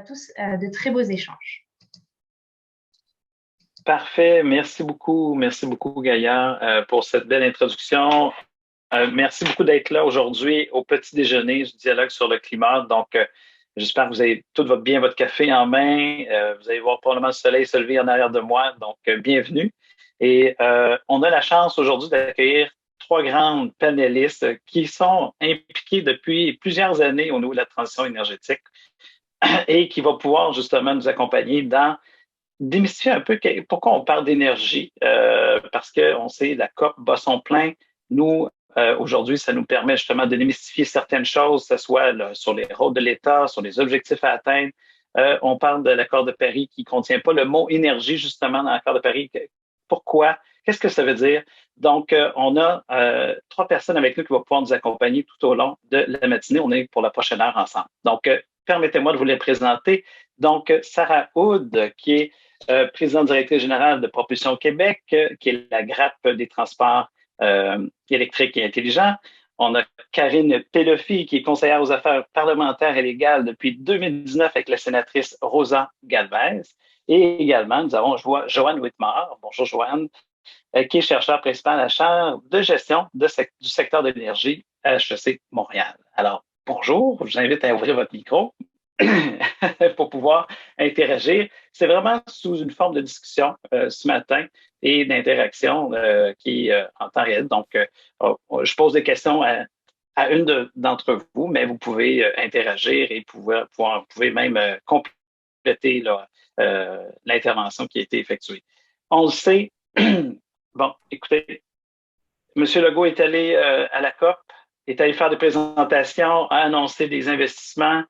tous de très beaux échanges. Parfait. Merci beaucoup, Gaïa, pour cette belle introduction. Merci beaucoup d'être là aujourd'hui au petit déjeuner du dialogue sur le climat. Donc, j'espère que vous avez tout bien votre café en main. Vous allez voir probablement le soleil se lever en arrière de moi. Donc, bienvenue. Et on a la chance aujourd'hui d'accueillir 3 grandes panélistes qui sont impliqués depuis plusieurs années au niveau de la transition énergétique et qui vont pouvoir justement nous accompagner dans démystifier un peu pourquoi on parle d'énergie, parce qu'on sait la COP bat son plein. Nous, aujourd'hui, ça nous permet justement de démystifier certaines choses, que ce soit là, sur les rôles de l'État, sur les objectifs à atteindre. On parle de l'accord de Paris qui ne contient pas le mot énergie, justement, dans l'accord de Paris. Pourquoi? Qu'est-ce que ça veut dire? Donc, on a 3 personnes avec nous qui vont pouvoir nous accompagner tout au long de la matinée. On est pour la prochaine heure ensemble. Donc, permettez-moi de vous les présenter. Donc, Sarah Hood, qui est présidente directrice générale de Propulsion Québec, qui est la grappe des transports électriques et intelligents. On a Karine Pelofi, qui est conseillère aux affaires parlementaires et légales depuis 2019 avec la sénatrice Rosa Galvez. Et également, nous avons Joanne Whitmore. Bonjour, Joanne, qui est chercheur principal à la chaire de gestion du secteur de l'énergie à HEC Montréal. Alors, bonjour, je vous invite à ouvrir votre micro pour pouvoir interagir. C'est vraiment sous une forme de discussion ce matin et d'interaction qui est en temps réel. Donc, je pose des questions à une d'entre vous, mais vous pouvez interagir et vous pouvez même compléter l'intervention qui a été effectuée. On le sait. Bon, écoutez, M. Legault est allé à la COP, est allé faire des présentations, a annoncé des investissements.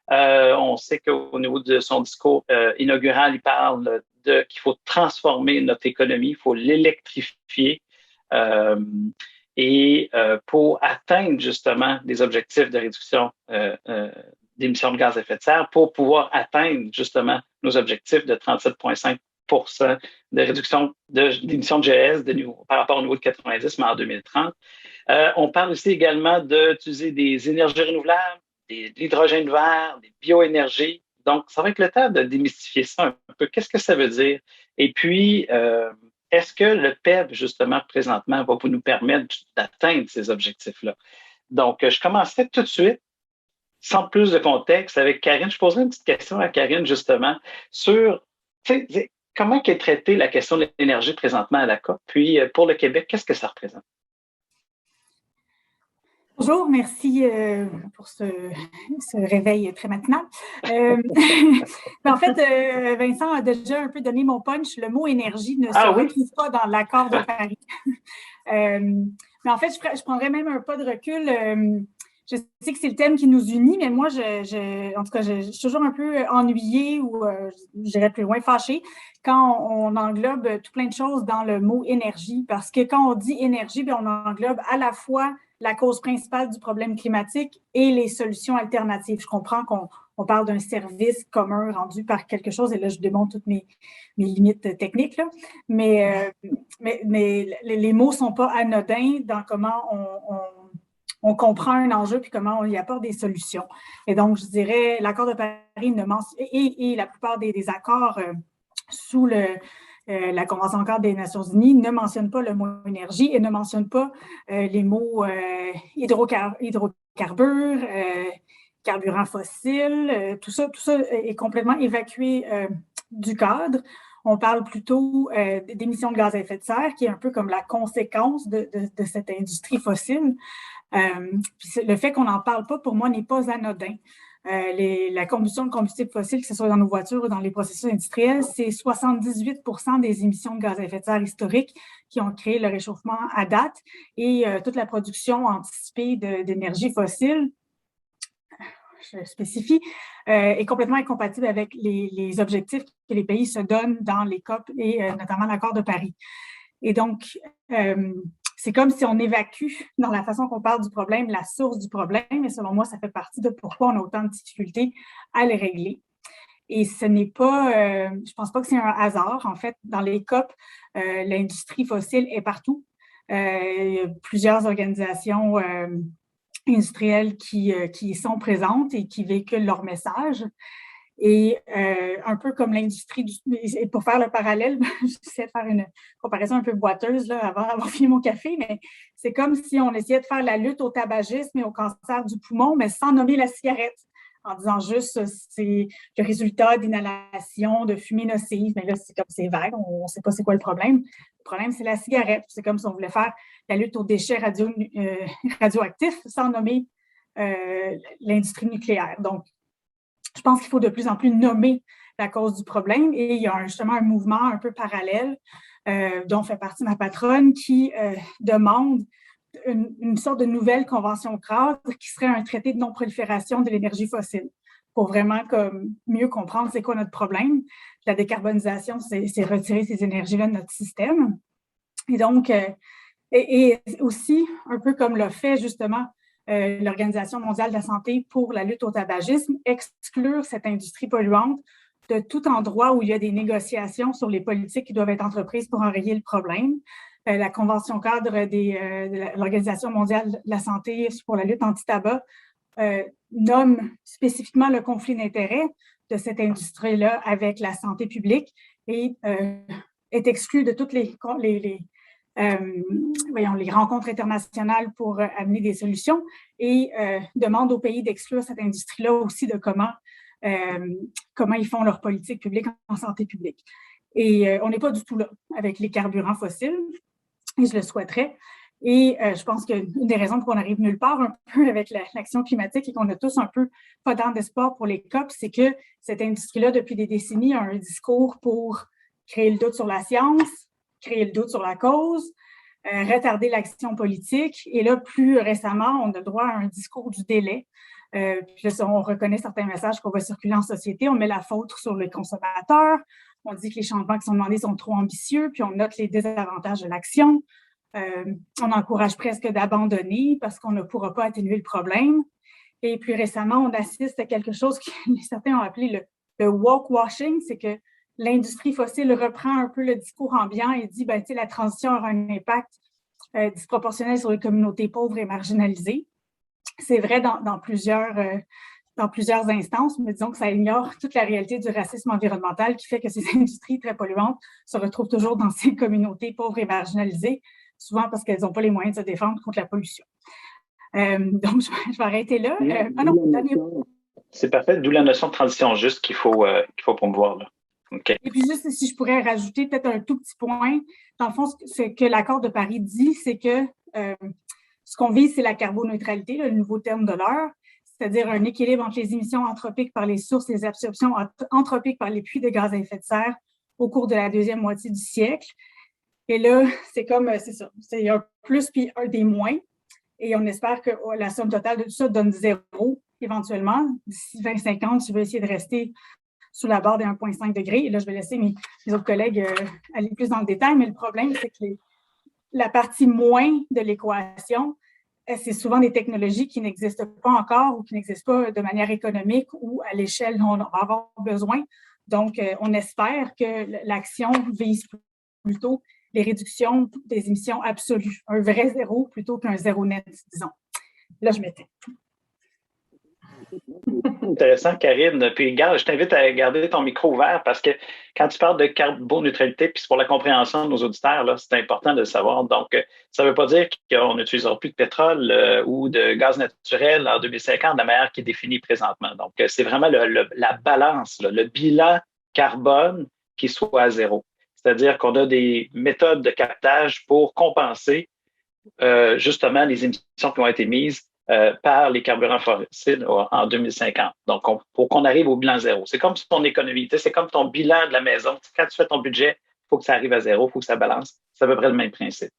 On sait qu'au niveau de son discours inaugural, il parle qu'il faut transformer notre économie, il faut l'électrifier pour atteindre justement des objectifs de réduction d'émissions de gaz à effet de serre, pour pouvoir atteindre justement nos objectifs de 37,5 de réduction d'émissions de GES par rapport au niveau de 90, mais en 2030. On parle aussi également d'utiliser des énergies renouvelables, de l'hydrogène vert, des bioénergies. Donc, ça va être le temps de démystifier ça un peu. Qu'est-ce que ça veut dire? Et puis, est-ce que le PEB, justement, présentement, va nous permettre d'atteindre ces objectifs-là? Donc, je commencerai tout de suite, sans plus de contexte, avec Karine. Je poserai une petite question à Karine, justement, sur comment est traitée la question de l'énergie présentement à la COP? Puis, pour le Québec, qu'est-ce que ça représente? Bonjour, merci pour ce réveil très matinal. En fait, Vincent a déjà un peu donné mon punch. Le mot énergie ne se retrouve pas dans l'accord de Paris. Mais en fait, je prendrais même un pas de recul. Je sais que c'est le thème qui nous unit, mais moi, en tout cas, je suis toujours un peu ennuyée ou, je dirais plus loin, fâchée quand on englobe tout plein de choses dans le mot énergie. Parce que quand on dit énergie, bien, on englobe à la fois la cause principale du problème climatique et les solutions alternatives. Je comprends qu'on parle d'un service commun rendu par quelque chose, et là, je démontre toutes mes limites techniques, là. Mais les mots ne sont pas anodins dans comment on comprend un enjeu puis comment on y apporte des solutions. Et donc, je dirais, l'accord de Paris ne mentionne, et la plupart des accords sous la Convention cadre des Nations unies ne mentionnent pas le mot énergie et ne mentionnent pas les mots hydrocarbures, carburants fossiles. Tout ça est complètement évacué du cadre. On parle plutôt d'émissions de gaz à effet de serre, qui est un peu comme la conséquence de cette industrie fossile. Le fait qu'on n'en parle pas, pour moi, n'est pas anodin. La combustion de combustibles fossiles, que ce soit dans nos voitures ou dans les processus industriels, c'est 78% des émissions de gaz à effet de serre historiques qui ont créé le réchauffement à date, et toute la production anticipée d'énergie fossile, je spécifie, est complètement incompatible avec les objectifs que les pays se donnent dans les COP et notamment l'accord de Paris. Et donc, c'est comme si on évacue, dans la façon qu'on parle du problème, la source du problème. Et selon moi, ça fait partie de pourquoi on a autant de difficultés à les régler. Et ce n'est pas, je pense pas que c'est un hasard. En fait, dans les COP, l'industrie fossile est partout. Il y a plusieurs organisations industrielles qui y sont présentes et qui véhiculent leur message. Et un peu comme l'industrie, et pour faire le parallèle, j'essaie de faire une comparaison un peu boiteuse là, avant d'avoir fini mon café, mais c'est comme si on essayait de faire la lutte au tabagisme et au cancer du poumon, mais sans nommer la cigarette, en disant juste c'est le résultat d'inhalation de fumée nocive. Mais là, c'est comme c'est vague, on ne sait pas c'est quoi le problème. Le problème, c'est la cigarette. C'est comme si on voulait faire la lutte aux déchets radioactifs sans nommer l'industrie nucléaire. Donc, je pense qu'il faut de plus en plus nommer la cause du problème et il y a justement un mouvement un peu parallèle dont fait partie ma patronne qui demande une sorte de nouvelle convention cadre qui serait un traité de non-prolifération de l'énergie fossile pour vraiment mieux comprendre c'est quoi notre problème. La décarbonisation, c'est retirer ces énergies-là de notre système. Et donc, et aussi, un peu comme l'a fait justement l'Organisation mondiale de la santé pour la lutte au tabagisme, exclure cette industrie polluante de tout endroit où il y a des négociations sur les politiques qui doivent être entreprises pour enrayer le problème. La Convention cadre de l'Organisation mondiale de la santé pour la lutte anti-tabac nomme spécifiquement le conflit d'intérêts de cette industrie-là avec la santé publique et est exclue de toutes les rencontres internationales pour amener des solutions et demande aux pays d'exclure cette industrie-là aussi de comment ils font leur politique publique en santé publique. Et on n'est pas du tout là avec les carburants fossiles, et je le souhaiterais. Et je pense qu'une des raisons pour qu'on arrive nulle part un peu avec l'action climatique et qu'on a tous un peu pas tant d'espoir pour les COP, c'est que cette industrie-là, depuis des décennies, a un discours pour créer le doute sur la science, créer le doute sur la cause, retarder l'action politique. Et là, plus récemment, on a droit à un discours du délai. Puis là, on reconnaît certains messages qu'on va circuler en société. On met la faute sur les consommateurs. On dit que les changements qui sont demandés sont trop ambitieux, puis on note les désavantages de l'action. On encourage presque d'abandonner parce qu'on ne pourra pas atténuer le problème. Et plus récemment, on assiste à quelque chose que certains ont appelé le woke washing, c'est que l'industrie fossile reprend un peu le discours ambiant et dit la transition aura un impact disproportionnel sur les communautés pauvres et marginalisées. C'est vrai dans plusieurs instances, mais disons que ça ignore toute la réalité du racisme environnemental qui fait que ces industries très polluantes se retrouvent toujours dans ces communautés pauvres et marginalisées, souvent parce qu'elles n'ont pas les moyens de se défendre contre la pollution. Donc, je vais arrêter là. C'est parfait, d'où la notion de transition juste qu'il faut promouvoir là. Okay. Et puis juste, si je pourrais rajouter peut-être un tout petit point, dans le fond, ce que l'accord de Paris dit, c'est que ce qu'on vise, c'est la carboneutralité, le nouveau terme de l'heure, c'est-à-dire un équilibre entre les émissions anthropiques par les sources et les absorptions anthropiques par les puits de gaz à effet de serre au cours de la deuxième moitié du siècle. Et là, c'est ça, c'est un plus puis un des moins. Et on espère que la somme totale de tout ça donne 0 éventuellement. D'ici 2050, je vais essayer de rester sous la barre des 1,5 degrés. Et là, je vais laisser mes autres collègues aller plus dans le détail. Mais le problème, c'est que la partie moins de l'équation, c'est souvent des technologies qui n'existent pas encore ou qui n'existent pas de manière économique ou à l'échelle dont on va avoir besoin. Donc, on espère que l'action vise plutôt les réductions des émissions absolues, un vrai zéro plutôt qu'un zéro net, disons. Là, je m'étais. Intéressant, Karine. Puis, je t'invite à garder ton micro ouvert parce que quand tu parles de carboneutralité, puis c'est pour la compréhension de nos auditeurs, là, c'est important de le savoir. Donc, ça ne veut pas dire qu'on n'utilisera plus de pétrole ou de gaz naturel en 2050 de la manière qui est définie présentement. Donc, c'est vraiment la balance, le bilan carbone qui soit à zéro. C'est-à-dire qu'on a des méthodes de captage pour compenser justement les émissions qui ont été mises par les carburants fossiles en 2050. Donc, pour qu'on arrive au bilan zéro. C'est comme ton économie, c'est comme ton bilan de la maison. Quand tu fais ton budget, il faut que ça arrive à zéro, il faut que ça balance. C'est à peu près le même principe.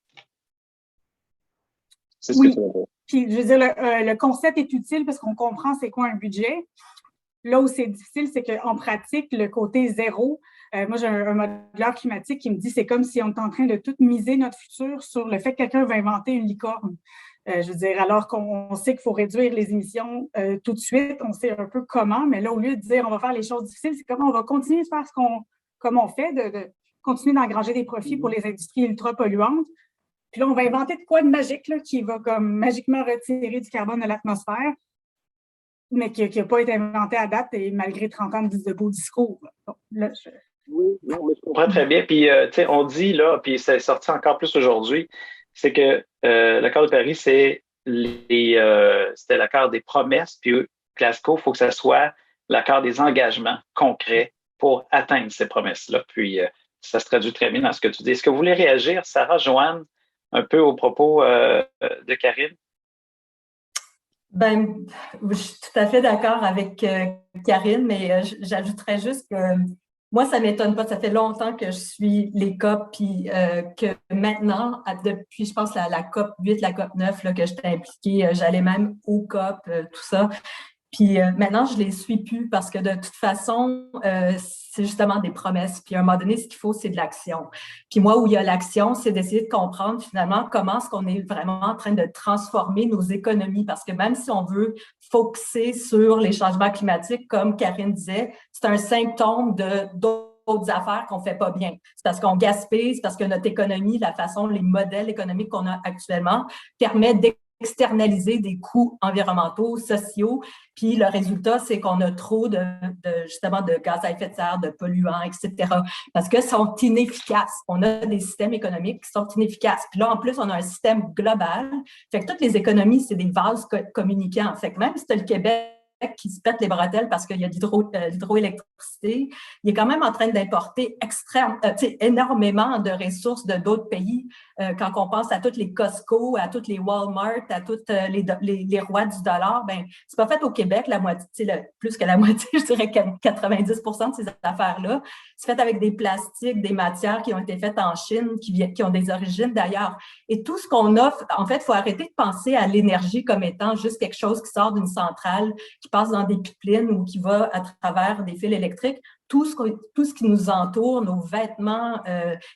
C'est ce que tu veux dire. Puis, je veux dire, le concept est utile parce qu'on comprend c'est quoi un budget. Là où c'est difficile, c'est qu'en pratique, le côté zéro, moi, j'ai un modèleur climatique qui me dit c'est comme si on est en train de tout miser notre futur sur le fait que quelqu'un va inventer une licorne. Je veux dire, alors qu'on sait qu'il faut réduire les émissions tout de suite, on sait un peu comment, mais là, au lieu de dire on va faire les choses difficiles, c'est comment on va continuer de faire comme on fait, de continuer d'engranger des profits pour les industries ultra polluantes. Puis là, on va inventer de quoi de magique là, qui va comme magiquement retirer du carbone de l'atmosphère. mais qui n'a pas été inventé à date, et malgré 30 ans de beaux discours. Bon, là, Oui, non, mais je comprends très bien. Puis, tu sais, on dit là, puis c'est sorti encore plus aujourd'hui, c'est que l'accord de Paris, c'était l'accord des promesses, puis Glasgow, il faut que ça soit l'accord des engagements concrets pour atteindre ces promesses-là. Puis, ça se traduit très bien dans ce que tu dis. Est-ce que vous voulez réagir, Sarah, Joanne, un peu au propos de Karine? Ben, je suis tout à fait d'accord avec Karine, mais j'ajouterais juste que moi, ça ne m'étonne pas. Ça fait longtemps que je suis les COP, puis que maintenant, depuis, je pense, la COP 8, la COP 9, là, que j'étais impliquée, j'allais même aux COP, tout ça. Puis maintenant, je les suis plus parce que de toute façon, c'est justement des promesses. Puis à un moment donné, ce qu'il faut, c'est de l'action. Puis moi, où il y a l'action, c'est d'essayer de comprendre finalement comment est-ce qu'on est vraiment en train de transformer nos économies. Parce que même si on veut focuser sur les changements climatiques, comme Karine disait, c'est un symptôme d'autres affaires qu'on fait pas bien. C'est parce qu'on gaspille, c'est parce que notre économie, la façon, les modèles économiques qu'on a actuellement permettent d'externaliser des coûts environnementaux, sociaux, puis le résultat, c'est qu'on a trop justement de gaz à effet de serre, de polluants, etc. Parce que sont inefficaces. On a des systèmes économiques qui sont inefficaces. Puis là, en plus, on a un système global. Fait que toutes les économies, c'est des vases communicants. Fait que même si tu as le Québec qui se pète les bretelles parce qu'il y a l'hydroélectricité, il est quand même en train d'importer énormément de ressources de d'autres pays. Quand on pense à toutes les Costco, à toutes les Walmart, à toutes les rois du dollar, ben c'est pas fait au Québec, la moitié, plus que la moitié, je dirais 90% de ces affaires-là. C'est fait avec des plastiques, des matières qui ont été faites en Chine, qui ont des origines d'ailleurs. Et tout ce qu'on offre, en fait, il faut arrêter de penser à l'énergie comme étant juste quelque chose qui sort d'une centrale, qui passe dans des pipelines ou qui va à travers des fils électriques. Tout ce qui nous entoure, nos vêtements,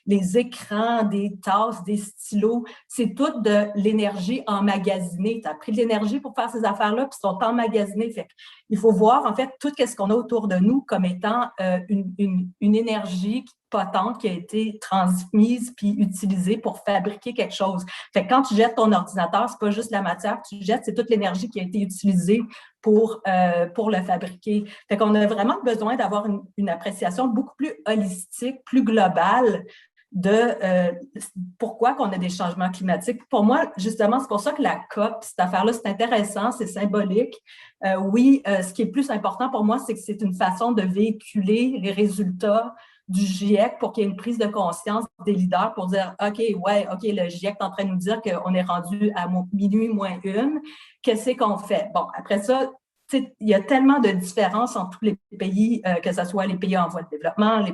les écrans, des tasses, des stylos, c'est toute de l'énergie emmagasinée. Tu as pris de l'énergie pour faire ces affaires-là, puis sont emmagasinés. Fait il faut voir, en fait, tout ce qu'on a autour de nous comme étant une énergie potente qui a été transmise puis utilisée pour fabriquer quelque chose. Fait que quand tu jettes ton ordinateur, c'est pas juste la matière que tu jettes, c'est toute l'énergie qui a été utilisée pour le fabriquer. Fait qu'on a vraiment besoin d'avoir une appréciation beaucoup plus holistique, plus globale de pourquoi qu'on a des changements climatiques. Pour moi, justement, c'est pour ça que la COP, cette affaire-là, c'est intéressant, c'est symbolique. Oui, ce qui est plus important pour moi, c'est que c'est une façon de véhiculer les résultats du GIEC pour qu'il y ait une prise de conscience des leaders pour dire OK, le GIEC est en train de nous dire qu'on est rendu à minuit moins une. Qu'est-ce qu'on fait? Bon, après ça, il y a tellement de différences entre tous les pays, que ce soit les pays en voie de développement,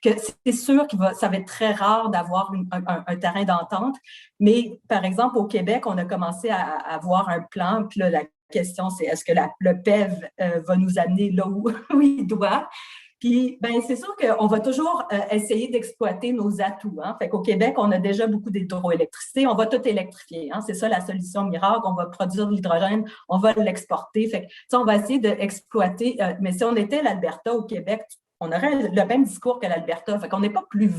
que c'est sûr ça va être très rare d'avoir un terrain d'entente. Mais, par exemple, au Québec, on a commencé à avoir un plan, puis là, la question, c'est est-ce que le PEV va nous amener là où il doit? Puis, ben c'est sûr qu'on va toujours essayer d'exploiter nos atouts. Hein? Fait qu'au Québec, on a déjà beaucoup d'hydroélectricité. On va tout électrifier. Hein? C'est ça la solution miracle. On va produire de l'hydrogène, on va l'exporter. Fait que, on va essayer d'exploiter. Mais si on était l'Alberta au Québec, on aurait le même discours que l'Alberta. Fait qu'on n'est pas plus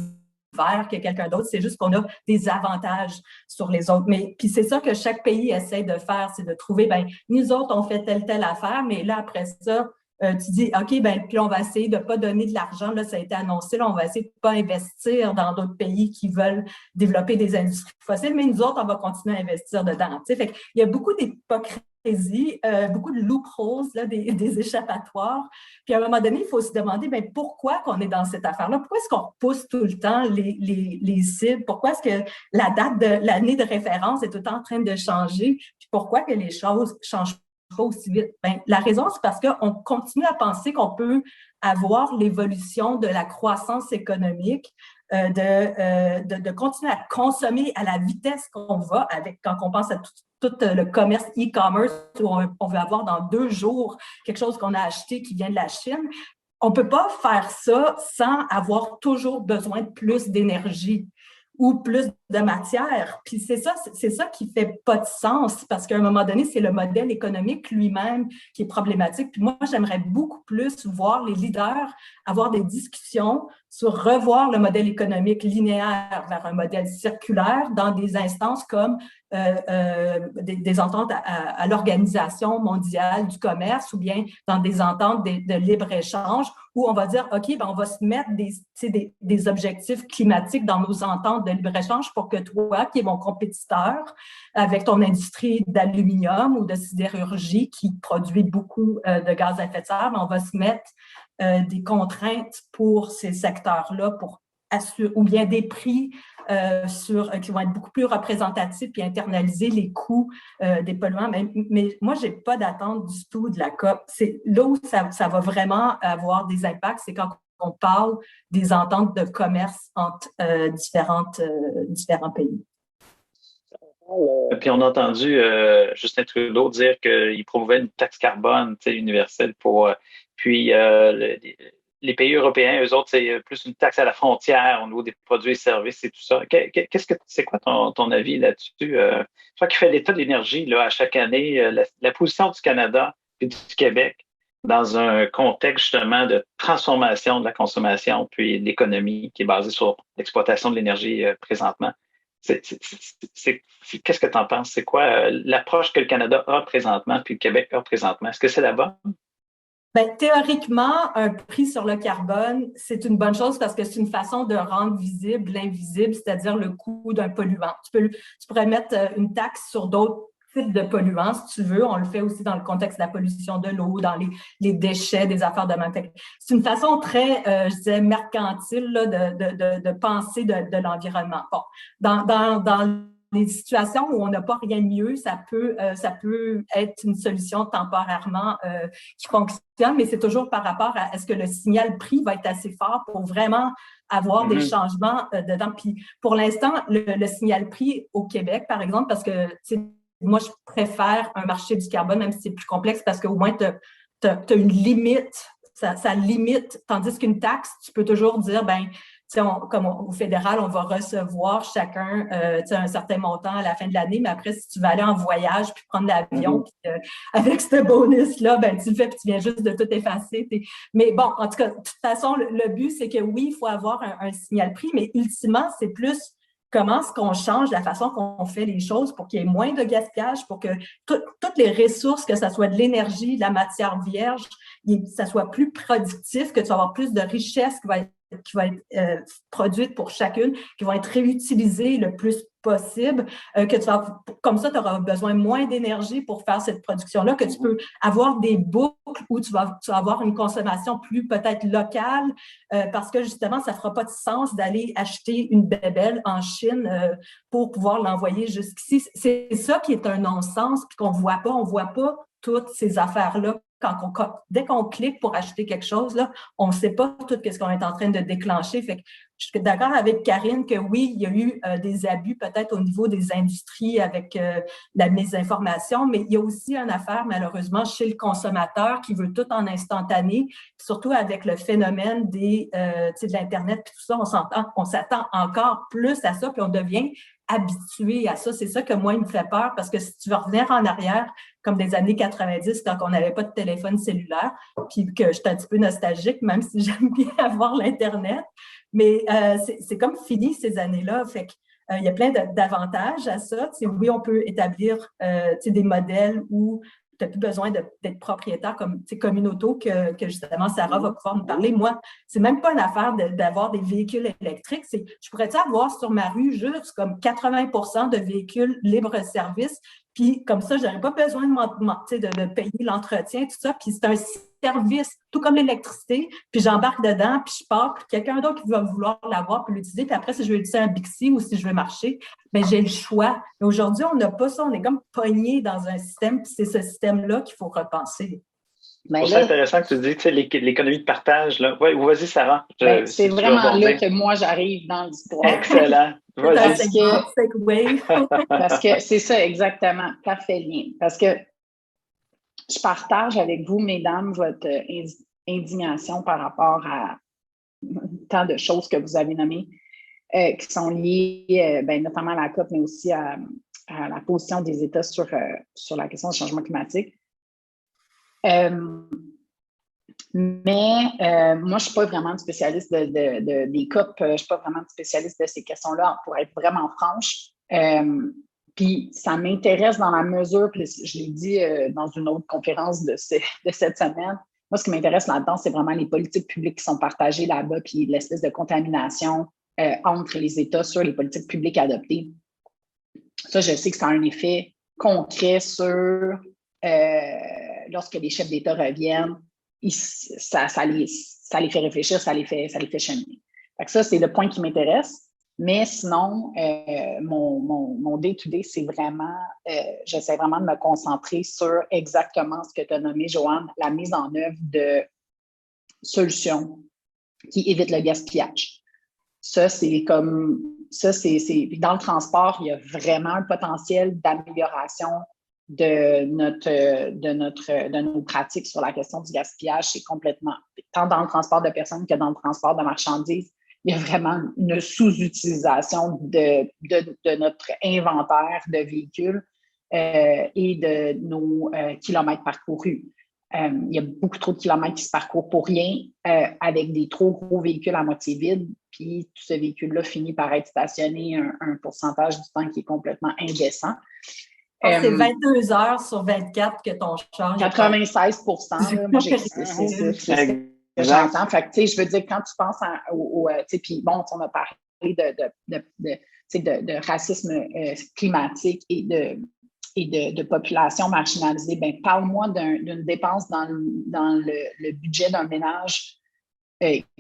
vert que quelqu'un d'autre. C'est juste qu'on a des avantages sur les autres. Mais puis c'est ça que chaque pays essaie de faire, c'est de trouver, ben nous autres, on fait telle affaire, mais là, après ça, tu dis, OK, ben puis on va essayer de ne pas donner de l'argent, là, ça a été annoncé, là, on va essayer de ne pas investir dans d'autres pays qui veulent développer des industries fossiles, mais nous autres, on va continuer à investir dedans. Tu sais, fait qu'il y a beaucoup d'hypocrisie, beaucoup de loopholes, là, des échappatoires. Puis à un moment donné, il faut se demander, ben pourquoi qu'on est dans cette affaire-là? Pourquoi est-ce qu'on repousse tout le temps les cibles? Pourquoi est-ce que la date de l'année de référence est tout le temps en train de changer? Puis pourquoi que les choses changent pas aussi vite? Ben, la raison, c'est parce qu'on continue à penser qu'on peut avoir l'évolution de la croissance économique, de continuer à consommer à la vitesse qu'on va quand on pense à tout le commerce e-commerce où on veut avoir dans 2 jours quelque chose qu'on a acheté qui vient de la Chine. On ne peut pas faire ça sans avoir toujours besoin de plus d'énergie. ou plus de matière. Puis c'est ça qui fait pas de sens, parce qu'à un moment donné, c'est le modèle économique lui-même qui est problématique. Puis moi, j'aimerais beaucoup plus voir les leaders avoir des discussions sur revoir le modèle économique linéaire vers un modèle circulaire dans des instances comme des ententes à l'Organisation mondiale du commerce, ou bien dans des ententes de libre-échange, où on va dire, OK, ben on va se mettre des objectifs climatiques dans nos ententes de libre-échange pour que toi, qui es mon compétiteur, avec ton industrie d'aluminium ou de sidérurgie qui produit beaucoup de gaz à effet de serre, on va se mettre des contraintes pour ces secteurs-là pour assurer, ou bien des prix qui vont être beaucoup plus représentatifs et internaliser les coûts des polluants. Mais moi, je n'ai pas d'attente du tout de la COP. C'est là où ça va vraiment avoir des impacts, c'est quand on parle des ententes de commerce entre différents pays. Puis on a entendu Justin Trudeau dire qu'il promouvait une taxe carbone universelle pour les pays européens, eux autres, c'est plus une taxe à la frontière au niveau des produits et services et tout ça. C'est quoi ton avis là-dessus? Toi qui fais l'état de l'énergie là, à chaque année, la position du Canada et du Québec dans un contexte justement de transformation de la consommation puis de l'économie qui est basée sur l'exploitation de l'énergie présentement. Qu'est-ce que tu en penses? C'est quoi l'approche que le Canada a présentement puis le Québec a présentement? Est-ce que c'est la bonne? Ben, théoriquement, un prix sur le carbone, c'est une bonne chose parce que c'est une façon de rendre visible l'invisible, c'est-à-dire le coût d'un polluant. Tu pourrais mettre une taxe sur d'autres types de polluants, si tu veux. On le fait aussi dans le contexte de la pollution de l'eau, dans les déchets, des affaires de même. C'est une façon très, je disais, mercantile là, de penser de l'environnement. Bon, dans les situations où on n'a pas rien de mieux, ça peut être une solution temporairement qui fonctionne, mais c'est toujours par rapport à est-ce que le signal prix va être assez fort pour vraiment avoir des changements dedans. Puis pour l'instant, le signal prix au Québec, par exemple, parce que moi, je préfère un marché du carbone, même si c'est plus complexe, parce qu'au moins, tu as une limite, ça limite, tandis qu'une taxe, tu peux toujours dire, ben comme au fédéral, on va recevoir chacun un certain montant à la fin de l'année, mais après, si tu veux aller en voyage puis prendre l'avion, puis, avec ce bonus-là, ben tu le fais puis tu viens juste de tout effacer. Mais bon, en tout cas, de toute façon, le but, c'est que oui, il faut avoir un signal prix, mais ultimement, c'est plus comment est-ce qu'on change la façon qu'on fait les choses pour qu'il y ait moins de gaspillage, pour que toutes les ressources, que ce soit de l'énergie, de la matière vierge, ça soit plus productif, que tu vas avoir plus de richesse qui va être produite pour chacune, qui vont être réutilisées le plus possible, comme ça, tu auras besoin moins d'énergie pour faire cette production-là, que tu peux avoir des boucles où tu vas avoir une consommation plus peut-être locale, parce que justement, ça ne fera pas de sens d'aller acheter une bébelle en Chine pour pouvoir l'envoyer jusqu'ici. C'est ça qui est un non-sens, puis qu'on voit pas. On voit pas toutes ces affaires-là. Dès qu'on clique pour acheter quelque chose, là, on ne sait pas tout ce qu'on est en train de déclencher. Fait que je suis d'accord avec Karine que oui, il y a eu des abus peut-être au niveau des industries avec la mésinformation, mais il y a aussi une affaire malheureusement chez le consommateur qui veut tout en instantané, surtout avec le phénomène de l'Internet puis tout ça, on s'attend encore plus à ça, puis on devient habitué à ça. C'est ça que moi, il me fait peur, parce que si tu veux revenir en arrière, comme des années 90, quand on n'avait pas de téléphone cellulaire, puis que j'étais un petit peu nostalgique, même si j'aime bien avoir l'Internet, mais c'est comme fini ces années-là. Fait que il y a plein d'avantages à ça. Oui, on peut établir des modèles où tu n'as plus besoin d'être propriétaire comme une auto que justement Sarah va pouvoir nous parler. Moi, c'est même pas une affaire d'avoir des véhicules électriques. Je pourrais avoir sur ma rue juste comme 80% de véhicules libre-service. Puis comme ça, je n'aurais pas besoin de payer l'entretien, tout ça. Puis c'est un service, tout comme l'électricité. Puis j'embarque dedans, puis je pars. Puis quelqu'un d'autre qui va vouloir l'avoir peut l'utiliser. Puis après, si je veux utiliser un Bixi ou si je veux marcher, bien, j'ai le choix. Mais aujourd'hui, on n'a pas ça. On est comme pogné dans un système. Puis c'est ce système-là qu'il faut repenser. C'est intéressant que tu dis, l'économie de partage. Là. Ouais, vas-y, Sarah. C'est vraiment là que moi, j'arrive dans l'histoire. Excellent. Parce que c'est ça, exactement. Parfait lien. Parce que je partage avec vous, mesdames, votre indignation par rapport à tant de choses que vous avez nommées. qui sont liées notamment à la COP, mais aussi à la position des États sur la question du changement climatique. Mais moi, je ne suis pas vraiment une spécialiste des COP, je ne suis pas vraiment une spécialiste de ces questions-là, pour être vraiment franche. Puis ça m'intéresse dans la mesure, puis je l'ai dit dans une autre conférence de cette semaine, moi, ce qui m'intéresse là-dedans, c'est vraiment les politiques publiques qui sont partagées là-bas, puis l'espèce de contamination entre les États sur les politiques publiques adoptées. Ça, je sais que ça a un effet concret sur lorsque les chefs d'État reviennent, ça les fait réfléchir, ça les fait cheminer. Fait que ça, c'est le point qui m'intéresse. Mais sinon, mon day-to-day, c'est vraiment, j'essaie vraiment de me concentrer sur exactement ce que tu as nommé, Joanne, la mise en œuvre de solutions qui évitent le gaspillage. Ça, c'est dans le transport, il y a vraiment un potentiel d'amélioration de nos pratiques sur la question du gaspillage. C'est complètement, tant dans le transport de personnes que dans le transport de marchandises, il y a vraiment une sous-utilisation de notre inventaire de véhicules et de nos kilomètres parcourus. Il y a beaucoup trop de kilomètres qui se parcourent pour rien avec des trop gros véhicules à moitié vides. Puis tout ce véhicule-là finit par être stationné un pourcentage du temps qui est complètement indécent. C'est 22 heures sur 24 que ton char... 96 %. Moi, c'est j'entends. Fait que, je veux dire, quand tu penses puis bon, on a parlé de racisme climatique et de population marginalisée, bien, parle-moi d'une dépense dans le budget d'un ménage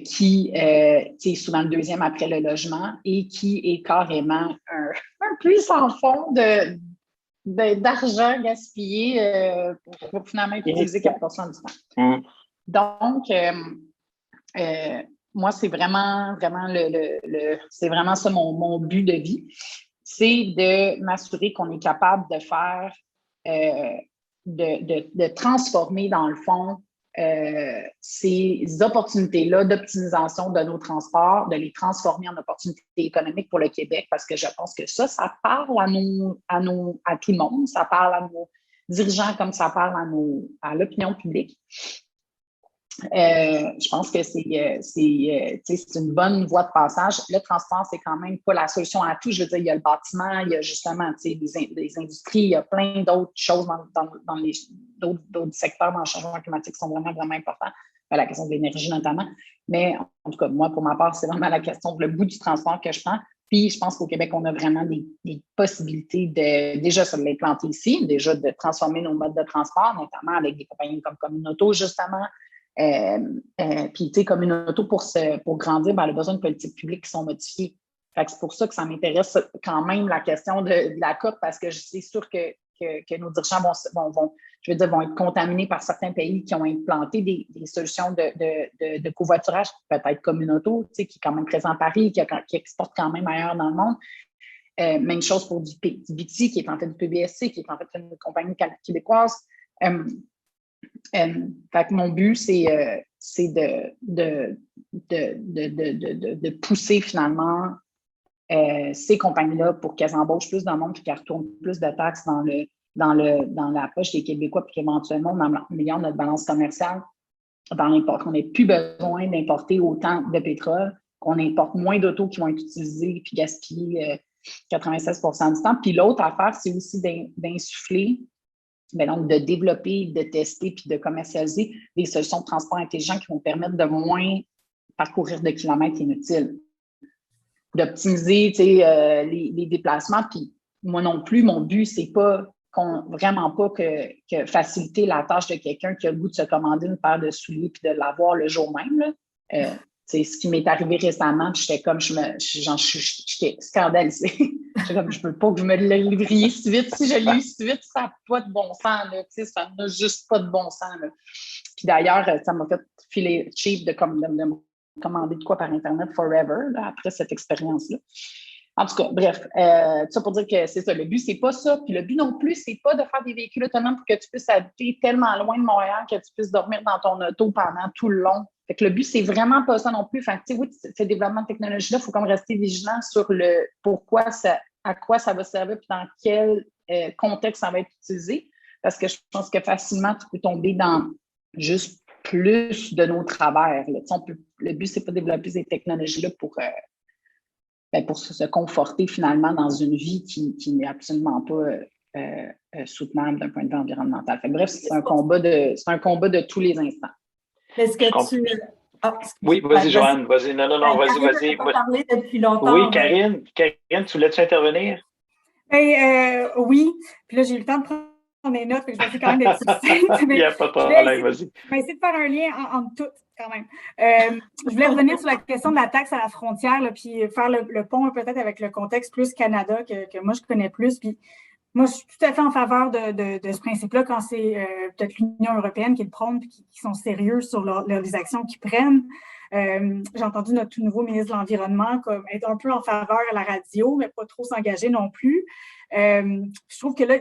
qui est souvent le deuxième après le logement et qui est carrément un puits sans fond d'argent gaspillé pour finalement être utilisé 4 % du temps. Donc, moi, c'est vraiment c'est vraiment ça mon but de vie, c'est de m'assurer qu'on est capable de faire, de transformer dans le fond ces opportunités-là d'optimisation de nos transports, de les transformer en opportunités économiques pour le Québec, parce que je pense que ça parle à tout le monde, ça parle à nos dirigeants comme ça parle à l'opinion publique. Je pense que c'est une bonne voie de passage. Le transport, c'est quand même pas la solution à tout. Je veux dire, il y a le bâtiment, il y a justement des industries, il y a plein d'autres choses dans d'autres secteurs dans le changement climatique qui sont vraiment, vraiment importants. La question de l'énergie notamment. Mais en tout cas, moi, pour ma part, c'est vraiment la question le bout du transport que je prends. Puis, je pense qu'au Québec, on a vraiment des possibilités déjà de l'implanter ici, déjà de transformer nos modes de transport, notamment avec des compagnies comme Communauto, justement. Puis, tu sais, Communauto, pour grandir, ben, elle a besoin de politiques publiques qui sont modifiées. Fait que c'est pour ça que ça m'intéresse quand même la question de la COP, parce que c'est sûr que nos dirigeants vont être contaminés par certains pays qui ont implanté des solutions de covoiturage, peut-être Communauto, tu sais, qui est quand même présent à Paris, qui exporte quand même ailleurs dans le monde. Même chose pour du BT, qui est en fait du PBSC, qui est en fait une compagnie québécoise. Fait que mon but, c'est de pousser finalement ces compagnies-là pour qu'elles embauchent plus de monde et qu'elles retournent plus de taxes dans la poche des Québécois, puis qu'éventuellement, on améliore notre balance commerciale, qu'on n'ait plus besoin d'importer autant de pétrole, qu'on importe moins d'autos qui vont être utilisés puis gaspillés 96 % du temps. Puis l'autre affaire, c'est aussi d'insuffler, donc de développer, de tester puis de commercialiser des solutions de transport intelligent qui vont permettre de moins parcourir de kilomètres inutiles, d'optimiser les déplacements. Puis moi non plus, mon but, c'est vraiment pas que faciliter la tâche de quelqu'un qui a le goût de se commander une paire de souliers puis de l'avoir le jour même. C'est ce qui m'est arrivé récemment, puis j'étais comme, j'étais scandalisée. J'étais comme, je veux pas que vous me le livriez si vite. Si je le lis si vite, ça n'a pas de bon sens, là. Ça n'a juste pas de bon sens, là. Puis d'ailleurs, ça m'a fait filer cheap de me commander de quoi par Internet forever, là, après cette expérience-là. En tout cas, bref, tout ça pour dire que c'est ça. Le but, c'est pas ça. Puis le but non plus, c'est pas de faire des véhicules autonomes pour que tu puisses habiter tellement loin de Montréal que tu puisses dormir dans ton auto pendant tout le long. Fait que le but, c'est vraiment pas ça non plus. Fait que, tu sais, oui, ce développement de technologie-là, il faut comme rester vigilant sur le pourquoi ça, à quoi ça va servir puis dans quel contexte ça va être utilisé. Parce que je pense que facilement, tu peux tomber dans juste plus de nos travers. Là. Le but, c'est pas de développer ces technologies-là pour se conforter finalement dans une vie qui n'est absolument pas soutenable d'un point de vue environnemental. Fait, bref, c'est un combat de tous les instants. Est-ce que tu... Oui, vas-y, Joanne, vas-y. Non, vas-y. On parlé depuis longtemps. Oui, Karine, tu voulais-tu intervenir? Oui, puis là, j'ai eu le temps de prendre des notes, fait que je vais essayer quand même d'être succincte. Il n'y a pas de problème, vas-y. Je vais essayer de faire un lien entre toutes, quand même. Je voulais revenir sur la question de la taxe à la frontière, là, puis faire le pont peut-être avec le contexte plus Canada que moi, je connais plus. Puis moi, je suis tout à fait en faveur de ce principe-là quand c'est peut-être l'Union européenne qui le prône et qui sont sérieux sur les actions qu'ils prennent. J'ai entendu notre tout nouveau ministre de l'Environnement comme être un peu en faveur à la radio, mais pas trop s'engager non plus. Je trouve que là,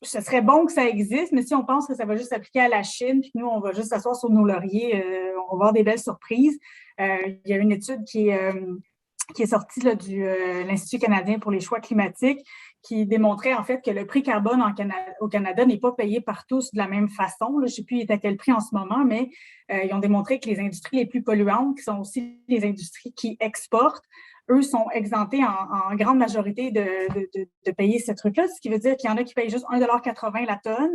ce serait bon que ça existe, mais si on pense que ça va juste s'appliquer à la Chine, puis que nous, on va juste s'asseoir sur nos lauriers, on va avoir des belles surprises. Il y a une étude qui est sortie là, de l'Institut canadien pour les choix climatiques qui démontrait en fait que le prix carbone au Canada n'est pas payé par tous de la même façon. Là, je ne sais plus il est à quel prix en ce moment, mais ils ont démontré que les industries les plus polluantes, qui sont aussi les industries qui exportent, eux sont exemptés en grande majorité de payer ce truc-là, ce qui veut dire qu'il y en a qui payent juste 1,80 $ la tonne,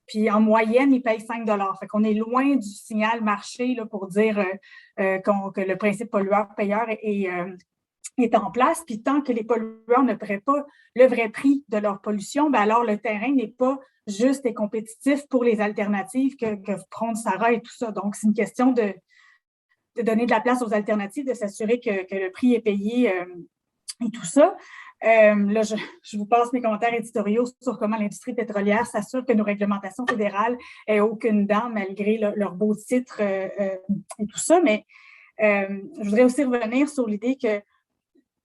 puis en moyenne, ils payent 5 $. Fait qu'on est loin du signal marché là, pour dire que le principe pollueur-payeur est en place, puis tant que les pollueurs ne paient pas le vrai prix de leur pollution, bien alors le terrain n'est pas juste et compétitif pour les alternatives que prône Sarah et tout ça. Donc, c'est une question de donner de la place aux alternatives, de s'assurer que le prix est payé et tout ça. Là, je vous passe mes commentaires éditoriaux sur comment l'industrie pétrolière s'assure que nos réglementations fédérales n'aient aucune dent malgré leur beau titre et tout ça. Mais je voudrais aussi revenir sur l'idée que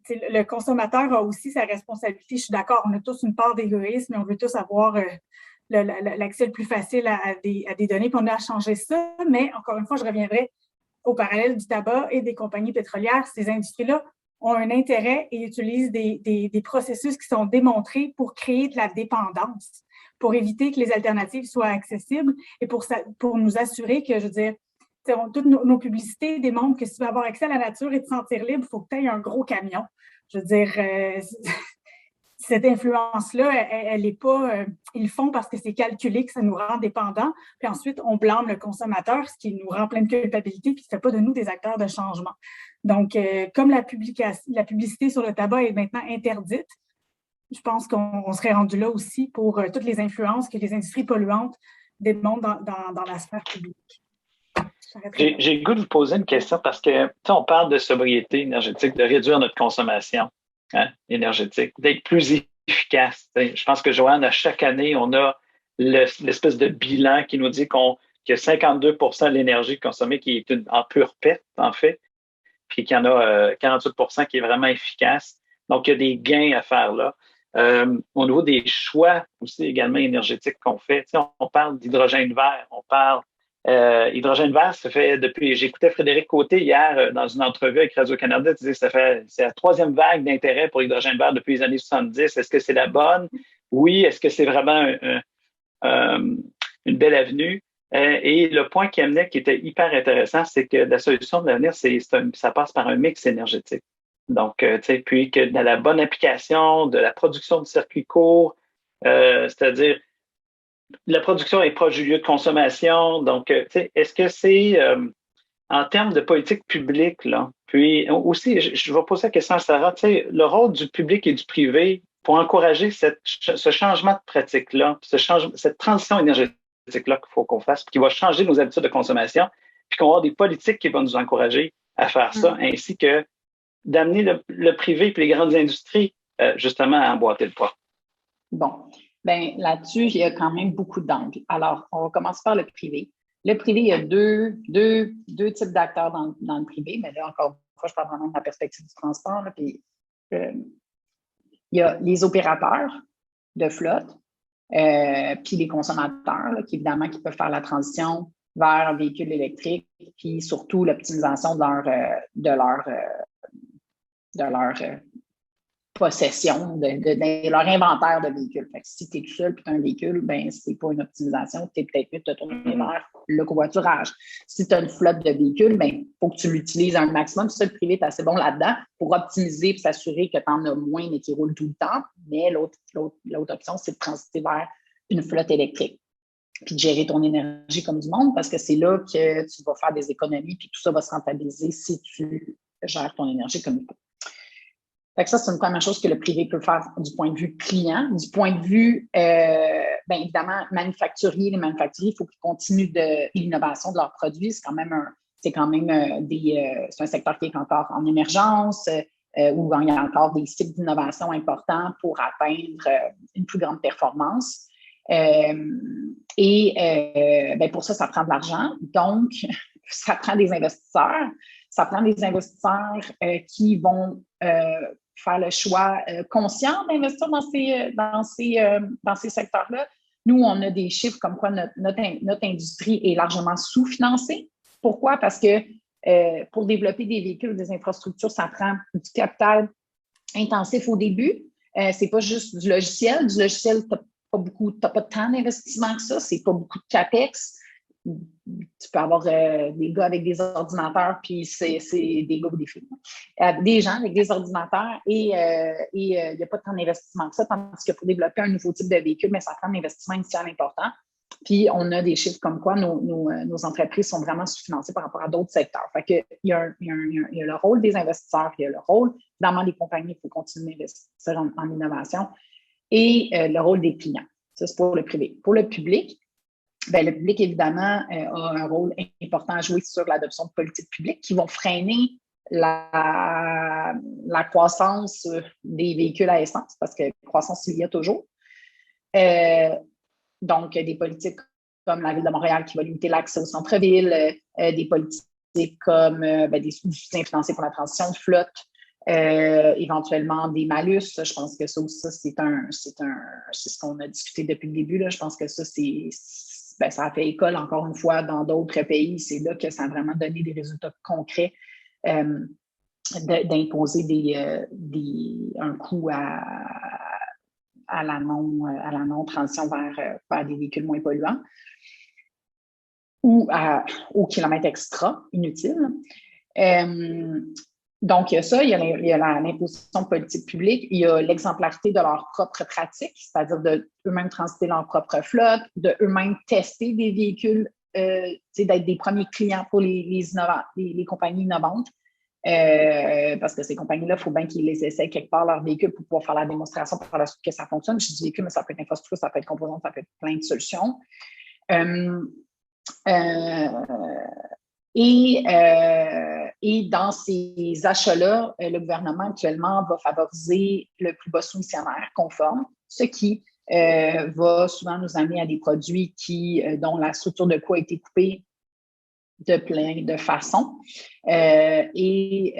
le consommateur a aussi sa responsabilité. Je suis d'accord, on a tous une part d'égoïsme et on veut tous avoir l'accès le plus facile à des données, puis on a à changer ça. Mais encore une fois, je reviendrai au parallèle du tabac et des compagnies pétrolières. Ces industries-là ont un intérêt et utilisent des processus qui sont démontrés pour créer de la dépendance, pour éviter que les alternatives soient accessibles et pour nous assurer que, je veux dire, toutes nos publicités démontrent que si tu veux avoir accès à la nature et te sentir libre, il faut que tu aies un gros camion. Je veux dire, cette influence-là, elle n'est pas... ils le font parce que c'est calculé que ça nous rend dépendants. Puis ensuite, on blâme le consommateur, ce qui nous rend plein de culpabilité puis qui ne fait pas de nous des acteurs de changement. Donc, comme la publicité sur le tabac est maintenant interdite, je pense qu'on serait rendu là aussi pour toutes les influences que les industries polluantes démontrent dans la sphère publique. J'ai le goût de vous poser une question parce que on parle de sobriété énergétique, de réduire notre consommation énergétique, d'être plus efficace. Je pense que, Joanne, à chaque année, on a l'espèce de bilan qui nous dit que 52 % de l'énergie consommée qui est en pure perte, en fait, puis qu'il y en a 48 % qui est vraiment efficace. Donc, il y a des gains à faire là. Au niveau des choix aussi également énergétiques qu'on fait, on parle d'hydrogène vert, on parle hydrogène vert, ça fait depuis, j'écoutais Frédéric Côté hier dans une entrevue avec Radio-Canada, il disait que c'est la troisième vague d'intérêt pour l'hydrogène vert depuis les années 70. Est-ce que c'est la bonne? Oui. Est-ce que c'est vraiment une belle avenue? Et le point qu'il amenait qui était hyper intéressant, c'est que la solution de l'avenir, ça passe par un mix énergétique. Donc, puis que dans la bonne application de la production de circuits courts, c'est-à-dire la production est proche du lieu de consommation. Donc, est-ce que c'est en termes de politique publique, là, puis aussi, je vais poser la question à Sarah, le rôle du public et du privé pour encourager ce changement de pratique-là, cette transition énergétique-là qu'il faut qu'on fasse, puis qui va changer nos habitudes de consommation, puis qu'on va avoir des politiques qui vont nous encourager à faire ça, ainsi que d'amener le privé et les grandes industries, justement, à emboîter le pas. Bon. Bien, là-dessus, il y a quand même beaucoup d'angles. Alors, on va commencer par le privé. Le privé, il y a deux types d'acteurs dans le privé, mais là, encore une fois, je parle vraiment de la perspective du transport. Là, puis il y a les opérateurs de flotte, puis les consommateurs, là, qui évidemment qui peuvent faire la transition vers un véhicule électrique, puis surtout l'optimisation de leur possession, de leur inventaire de véhicules. Fait que si tu es tout seul et tu as un véhicule, ben c'est pas une optimisation, tu es peut-être mieux de te tourner vers le covoiturage. Si tu as une flotte de véhicules, ben faut que tu l'utilises un maximum. Ça, le privé est assez bon là-dedans pour optimiser et s'assurer que tu en as moins, mais qui roule tout le temps. Mais l'autre option, c'est de transiter vers une flotte électrique. Puis de gérer ton énergie comme du monde, parce que c'est là que tu vas faire des économies, puis tout ça va se rentabiliser si tu gères ton énergie comme il faut. Fait que ça, c'est une première chose que le privé peut faire du point de vue client. Du point de vue, bien évidemment, manufacturier, les manufacturiers, il faut qu'ils continuent de l'innovation de leurs produits. C'est quand même c'est un secteur qui est encore en émergence, où il y a encore des cycles d'innovation importants pour atteindre une plus grande performance. Ben pour ça, ça prend de l'argent. Donc, ça prend des investisseurs. Ça prend des investisseurs qui vont faire le choix conscient d'investir dans ces secteurs-là. Nous, on a des chiffres comme quoi notre industrie est largement sous-financée. Pourquoi? Parce que pour développer des véhicules, des infrastructures, ça prend du capital intensif au début. C'est pas juste du logiciel. Du logiciel, tu n'as pas tant d'investissement que ça. C'est pas beaucoup de CAPEX. Tu peux avoir des gars avec des ordinateurs, puis c'est des gars ou des filles. Des gens avec des ordinateurs et il n'y a pas tant d'investissement que ça, tandis que pour développer un nouveau type de véhicule, mais ça prend un investissement initial important. Puis on a des chiffres comme quoi nos entreprises sont vraiment sous-financées par rapport à d'autres secteurs. Fait que il y a le rôle des investisseurs, il y a le rôle, évidemment, des compagnies, il faut continuer d'investir en innovation, et le rôle des clients. Ça, c'est pour le privé. Pour le public, bien, le public, évidemment, a un rôle important à jouer sur l'adoption de politiques publiques qui vont freiner la croissance des véhicules à essence, parce que croissance, il y a toujours. Donc, des politiques comme la Ville de Montréal qui va limiter l'accès au centre-ville, des politiques comme du soutien financier pour la transition de flotte, éventuellement des malus. Je pense que ça c'est ce qu'on a discuté depuis le début. Là. Je pense que ça, ça a fait école, encore une fois, dans d'autres pays. C'est là que ça a vraiment donné des résultats concrets d'imposer un coût à la non-transition vers des véhicules moins polluants ou au kilomètre extra inutile. Donc, il y a ça, il y a l'imposition de politique publique, il y a l'exemplarité de leurs propres pratiques, c'est-à-dire d'eux-mêmes transiter leur propre flotte, d'eux-mêmes tester des véhicules, d'être des premiers clients pour les compagnies innovantes. Parce que ces compagnies-là, il faut bien qu'ils les essaient quelque part, leurs véhicules, pour pouvoir faire la démonstration par la suite que ça fonctionne. Je dis véhicule, mais ça peut être infrastructure, ça peut être composante, ça peut être plein de solutions. Et dans ces achats-là, le gouvernement actuellement va favoriser le plus bas soumissionnaire conforme, ce qui va souvent nous amener à des produits dont la structure de coût a été coupée de plein de façons et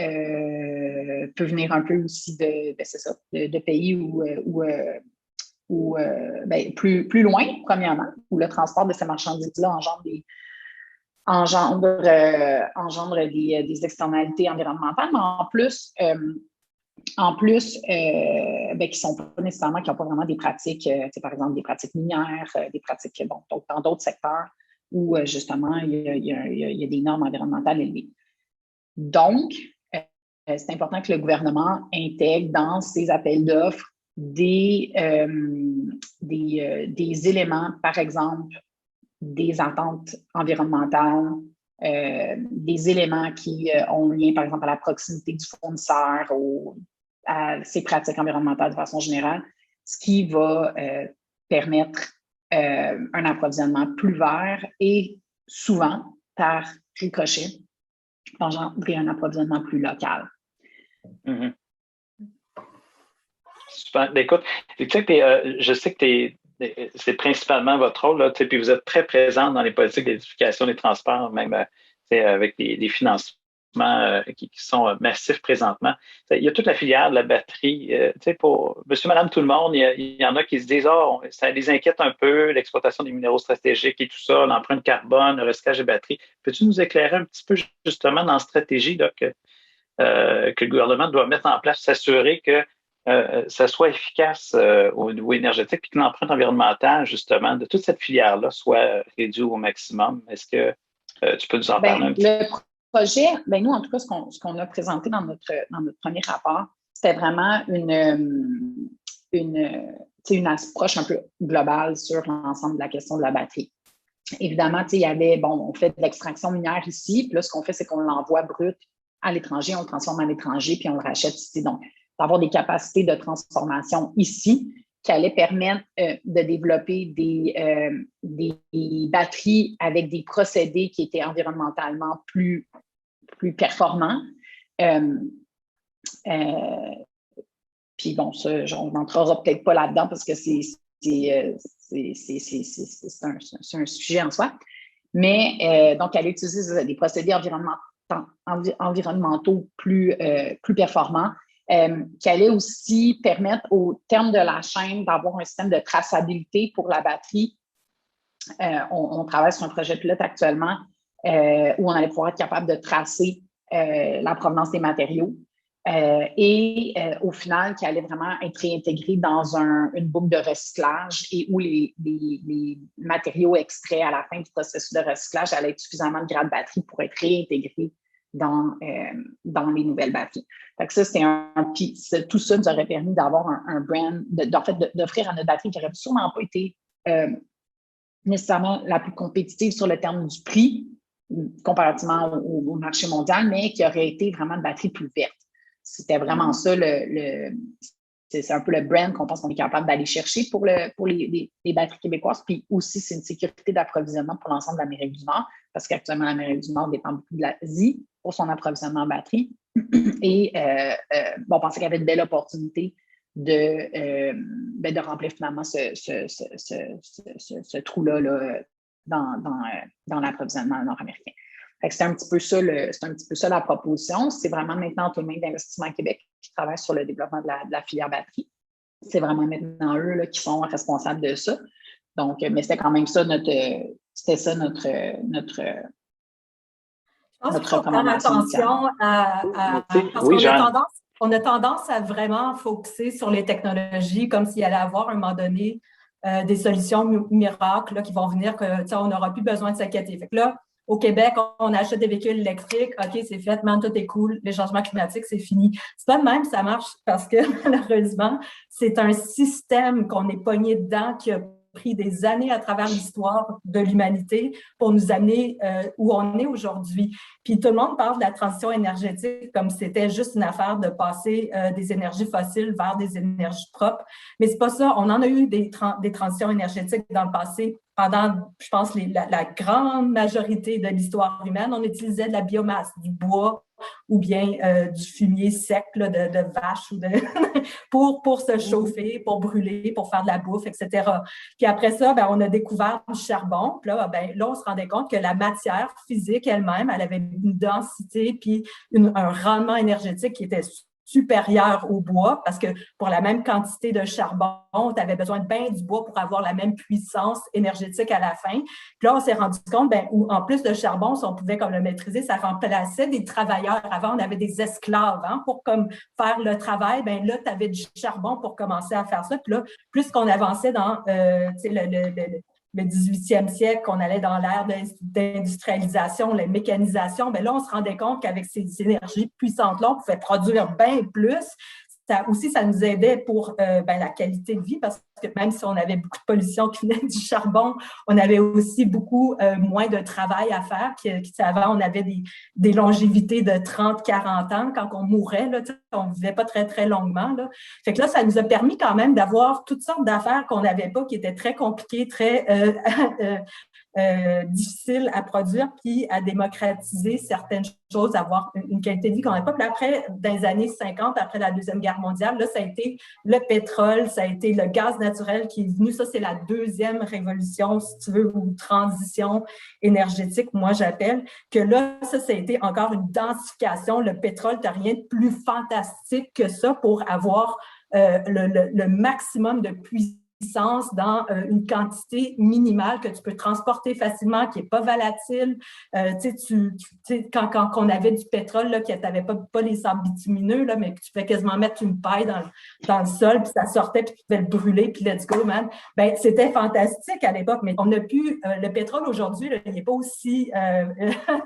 peut venir un peu aussi de pays où plus loin, premièrement, où le transport de ces marchandises-là engendre des externalités environnementales, mais qui sont pas nécessairement, qui n'ont pas vraiment des pratiques, par exemple des pratiques minières, des pratiques dans d'autres secteurs où justement il y a des normes environnementales élevées. Donc, c'est important que le gouvernement intègre dans ses appels d'offres des éléments, par exemple, des attentes environnementales, des éléments qui ont lien, par exemple, à la proximité du fournisseur, à ses pratiques environnementales de façon générale, ce qui va permettre un approvisionnement plus vert et souvent, par ricochet, engendrer un approvisionnement plus local. Mm-hmm. Super. Écoute, je sais que c'est principalement votre rôle, là, puis vous êtes très présent dans les politiques d'édification des transports, même avec des financements qui sont massifs présentement. Il y a toute la filière de la batterie. Pour monsieur, madame, tout le monde, il y en a qui se disent ça les inquiète un peu, l'exploitation des minéraux stratégiques et tout ça, l'empreinte carbone, le recyclage des batteries. Peux-tu nous éclairer un petit peu justement dans la stratégie là, que le gouvernement doit mettre en place, s'assurer que ça soit efficace au niveau énergétique et que l'empreinte environnementale, justement, de toute cette filière-là soit réduite au maximum? Est-ce que tu peux nous en parler un petit peu? Projet, nous, en tout cas, ce qu'on a présenté dans notre premier rapport, c'était vraiment une approche un peu globale sur l'ensemble de la question de la batterie. Évidemment, il y avait, on fait de l'extraction minière ici, puis là, ce qu'on fait, c'est qu'on l'envoie brut à l'étranger, on le transforme à l'étranger, puis on le rachète ici. Donc, d'avoir des capacités de transformation ici qui allaient permettre de développer des batteries avec des procédés qui étaient environnementalement plus performants. Puis ça, on n'entrera peut-être pas là-dedans parce que c'est un sujet en soi. Mais donc, elle utilise des procédés environnementaux plus performants qui allaient aussi permettre au terme de la chaîne d'avoir un système de traçabilité pour la batterie. On travaille sur un projet pilote actuellement où on allait pouvoir être capable de tracer la provenance des matériaux et au final, qui allait vraiment être réintégré dans une boucle de recyclage et où les matériaux extraits à la fin du processus de recyclage allaient être suffisamment de grade batterie pour être réintégrés dans les nouvelles batteries. Fait que ça, tout ça nous aurait permis d'avoir un brand, d'offrir à notre batterie qui n'aurait sûrement pas été nécessairement la plus compétitive sur le terme du prix, comparativement au marché mondial, mais qui aurait été vraiment une batterie plus verte. C'était vraiment ça, c'est un peu le brand qu'on pense qu'on est capable d'aller chercher pour les batteries québécoises. Puis aussi, c'est une sécurité d'approvisionnement pour l'ensemble de l'Amérique du Nord, parce qu'actuellement, l'Amérique du Nord dépend beaucoup de l'Asie pour son approvisionnement en batterie. Et on pensait qu'il y avait une belle opportunité de remplir finalement ce trou-là dans l'approvisionnement nord-américain. C'est un petit peu ça la proposition. C'est vraiment maintenant entre les mains d'Investissement Québec qui travaille sur le développement de la filière batterie. C'est vraiment maintenant eux là, qui sont responsables de ça. Donc, mais c'était quand même ça notre Je pense qu'il faut faire attention parce qu'on a tendance à vraiment focuser sur les technologies comme s'il allait avoir à un moment donné des solutions miracles là, qui vont venir on n'aura plus besoin de s'inquiéter. Fait que là, au Québec, on achète des véhicules électriques. OK, c'est fait, man, tout est cool. Les changements climatiques, c'est fini. C'est pas de même, ça marche parce que malheureusement, c'est un système qu'on est pogné dedans qui a pris des années à travers l'histoire de l'humanité pour nous amener où on est aujourd'hui. Puis tout le monde parle de la transition énergétique comme si c'était juste une affaire de passer des énergies fossiles vers des énergies propres. Mais c'est pas ça. On en a eu des transitions énergétiques dans le passé. Pendant, je pense, la grande majorité de l'histoire humaine, on utilisait de la biomasse, du bois ou bien du fumier sec là, de vache ou pour se chauffer, pour brûler, pour faire de la bouffe, etc. Puis après ça, on a découvert du charbon. Puis là, on se rendait compte que la matière physique elle-même, elle avait une densité puis un rendement énergétique qui était supérieur au bois, parce que pour la même quantité de charbon, tu avais besoin de bien du bois pour avoir la même puissance énergétique à la fin. Puis là, on s'est rendu compte, en plus de charbon, si on pouvait comme le maîtriser, ça remplaçait des travailleurs. Avant, on avait des esclaves pour comme faire le travail. Là, tu avais du charbon pour commencer à faire ça. Puis là, plus qu'on avançait dans le 18e siècle, qu'on allait dans l'ère d'industrialisation, la mécanisation, là, on se rendait compte qu'avec ces énergies puissantes-là, on pouvait produire bien plus. Ça nous aidait pour la qualité de vie, parce que même si on avait beaucoup de pollution qui venait du charbon, on avait aussi beaucoup moins de travail à faire. Avant, on avait des longévités de 30-40 ans. Quand on mourait, là, on ne vivait pas très, très longuement. Là. Fait que là, ça nous a permis quand même d'avoir toutes sortes d'affaires qu'on n'avait pas, qui étaient très compliquées, très difficile à produire, puis à démocratiser certaines choses, avoir une qualité de vie qu'on n'a pas. Puis après, dans les années 50, après la Deuxième Guerre mondiale, là, ça a été le pétrole, ça a été le gaz naturel qui est venu. Ça, c'est la deuxième révolution, si tu veux, ou transition énergétique, moi, j'appelle, que là, ça a été encore une densification. Le pétrole, tu n'as rien de plus fantastique que ça pour avoir le maximum de puissance dans une quantité minimale que tu peux transporter facilement, qui n'est pas volatile. Quand on avait du pétrole, là, que tu n'avais pas les sables bitumineux, là, mais que tu pouvais quasiment mettre une paille dans le sol, puis ça sortait, puis tu pouvais le brûler, puis let's go, man. Ben, c'était fantastique à l'époque, mais on a pu... le pétrole aujourd'hui, là, il n'est pas aussi...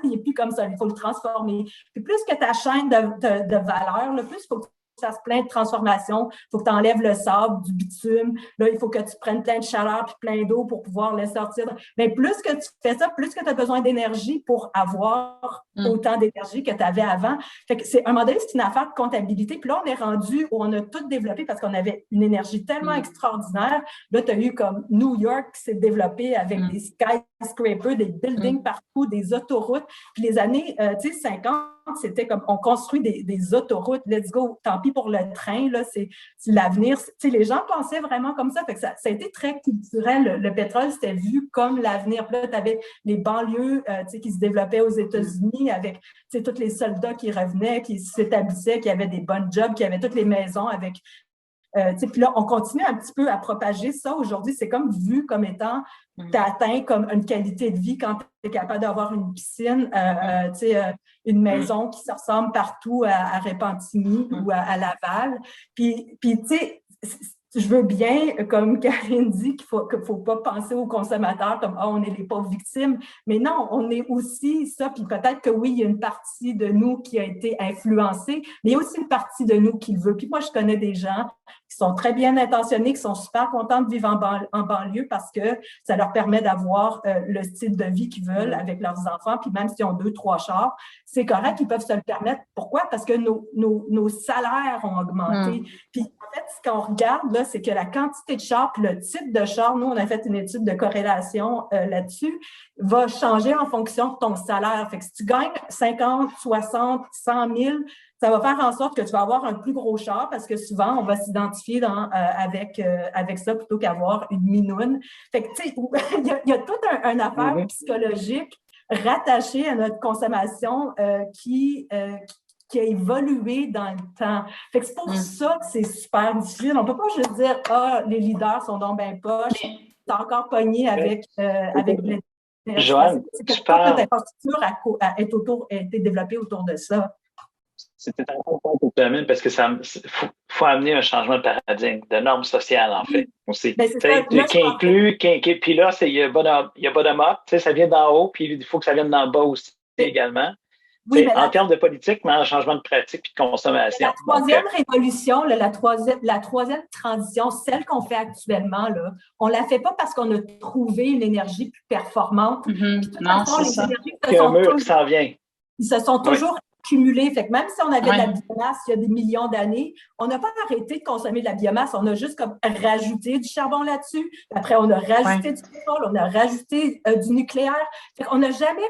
il n'est plus comme ça, il faut le transformer. Puis plus que ta chaîne de valeur, là, plus il faut que ça se plein de transformations. Il faut que tu enlèves le sable, du bitume. Là, il faut que tu prennes plein de chaleur puis plein d'eau pour pouvoir le sortir. Mais plus que tu fais ça, plus que tu as besoin d'énergie pour avoir autant d'énergie que tu avais avant. Fait que c'est, à un moment donné, c'est une affaire de comptabilité. Puis là, on est rendu où on a tout développé parce qu'on avait une énergie tellement extraordinaire. Là, tu as eu comme New York qui s'est développé avec des skyscrapers, des buildings partout, des autoroutes. Puis les années 50, c'était comme on construit des autoroutes, let's go, tant pis pour le train, là, c'est l'avenir. Les gens pensaient vraiment comme ça. Fait que ça a été très culturel. Le pétrole, c'était vu comme l'avenir. Là, tu avais les banlieues qui se développaient aux États-Unis avec tous les soldats qui revenaient, qui s'établissaient, qui avaient des bonnes jobs, qui avaient toutes les maisons avec. Puis là, on continue un petit peu à propager ça. Aujourd'hui, c'est comme vu comme étant, tu as atteint comme une qualité de vie quand tu es capable d'avoir une piscine, une maison qui se ressemble partout à Repentigny ou à Laval. Puis tu sais, je veux bien, comme Karine dit, qu'il faut pas penser aux consommateurs comme « Ah, on est les pauvres victimes », mais non, on est aussi ça, puis peut-être que oui, il y a une partie de nous qui a été influencée, mais il y a aussi une partie de nous qui le veut. Puis moi, je connais des gens qui sont très bien intentionnés, qui sont super contents de vivre en banlieue parce que ça leur permet d'avoir le style de vie qu'ils veulent avec leurs enfants, puis même s'ils ont 2-3 chars, c'est correct, ils peuvent se le permettre. Pourquoi? Parce que nos salaires ont augmenté. Puis en fait, ce qu'on regarde, là, c'est que la quantité de chars, puis le type de char, nous, on a fait une étude de corrélation là-dessus, va changer en fonction de ton salaire. Fait que si tu gagnes 50, 60, 100 000, ça va faire en sorte que tu vas avoir un plus gros char parce que souvent, on va s'identifier avec ça plutôt qu'avoir une minoune. Fait que, tu sais, il y a toute une affaire psychologique rattachée à notre consommation qui a évolué dans le temps. Fait que c'est pour ça que c'est super difficile. On ne peut pas juste dire « Ah, les leaders sont donc bien poches, t'es encore pogné avec l'énergie. » Joanne, c'est que toute notre infrastructure a été développée autour de ça. C'était un bon point pour terminer parce que faut amener un changement de paradigme, de normes sociales, en fait, aussi. Ben, qui inclut, puis là, il y a bottom-up, ça vient d'en haut, puis il faut que ça vienne d'en bas aussi également. Oui, en termes de politique, mais en changement de pratique et de consommation. La troisième révolution, la troisième transition, celle qu'on fait actuellement, là, on ne la fait pas parce qu'on a trouvé une énergie plus performante. Non, c'est ça. Il y a un mur qui s'en vient. Ils se sont toujours accumulés. Fait que même si on avait de la biomasse il y a des millions d'années, on n'a pas arrêté de consommer de la biomasse. On a juste comme rajouté du charbon là-dessus. Après, on a rajouté du pétrole, on a rajouté du nucléaire. Fait qu'on n'a jamais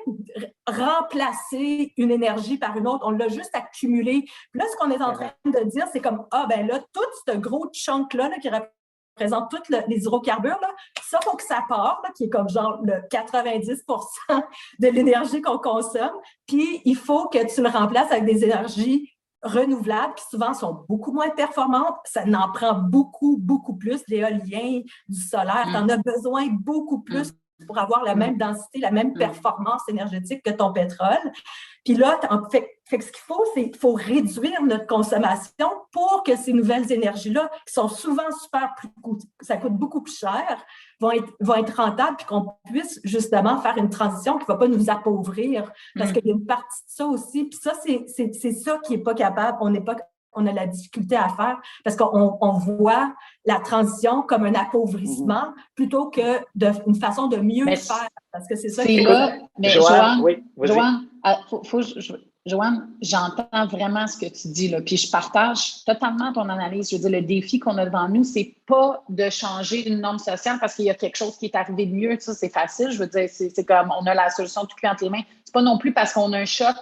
remplacé une énergie par une autre. On l'a juste accumulé. Puis là, ce qu'on est en train de dire, c'est comme, ben là, tout ce gros chunk-là qui représente tous les hydrocarbures, là, ça, il faut que ça parte, là, qui est comme genre le 90% de l'énergie qu'on consomme. Puis, il faut que tu le remplaces avec des énergies renouvelables qui souvent sont beaucoup moins performantes. Ça en prend beaucoup, beaucoup plus. L'éolien, du solaire, tu en as besoin beaucoup plus pour avoir la même densité, la même performance énergétique que ton pétrole. Puis là, fait que ce qu'il faut, c'est qu'il faut réduire notre consommation pour que ces nouvelles énergies-là, qui sont souvent ça coûte beaucoup plus cher, vont être rentables, puis qu'on puisse justement faire une transition qui ne va pas nous appauvrir. Parce qu'il y a une partie de ça aussi. Puis ça, c'est ça qui n'est pas capable. On a la difficulté à faire parce qu'on voit la transition comme un appauvrissement plutôt que une façon de mieux faire. Parce que c'est ça qui est là. Mais Joanne, oui, Joanne, Joanne, j'entends vraiment ce que tu dis, là, puis je partage totalement ton analyse. Je veux dire, le défi qu'on a devant nous, c'est pas de changer une norme sociale parce qu'il y a quelque chose qui est arrivé de mieux. Ça, c'est facile. Je veux dire, c'est comme on a la solution tout cuit entre les mains. C'est pas non plus parce qu'on a un choc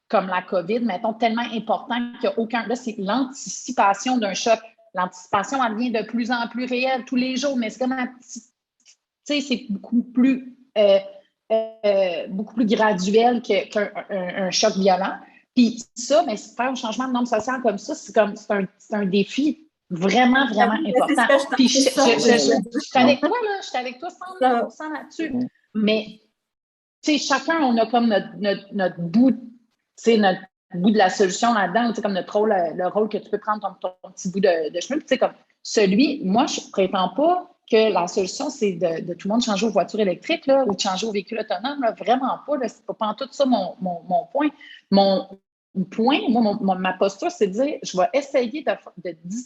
comme la COVID, mettons, tellement important qu'il n'y a aucun... Là, c'est l'anticipation d'un choc. L'anticipation, elle devient de plus en plus réelle tous les jours, mais c'est comme tu sais, c'est beaucoup plus graduel qu'un choc violent. Puis ça, mais faire un changement de norme sociale comme ça, c'est un défi vraiment, vraiment important. Puis je suis avec toi, là, je suis avec toi 100% là-dessus. Mais, tu sais, chacun, on a comme notre bout, tu sais, notre bout de la solution là-dedans, tu sais, comme notre rôle, le rôle que tu peux prendre ton petit bout de chemin. Tu sais, comme moi, je ne prétends pas que la solution, c'est de tout le monde changer aux voitures électriques là, ou de changer aux véhicules autonomes. Là, vraiment pas. C'est pas en tout ça mon point. Mon point, ma posture, c'est de dire je vais essayer de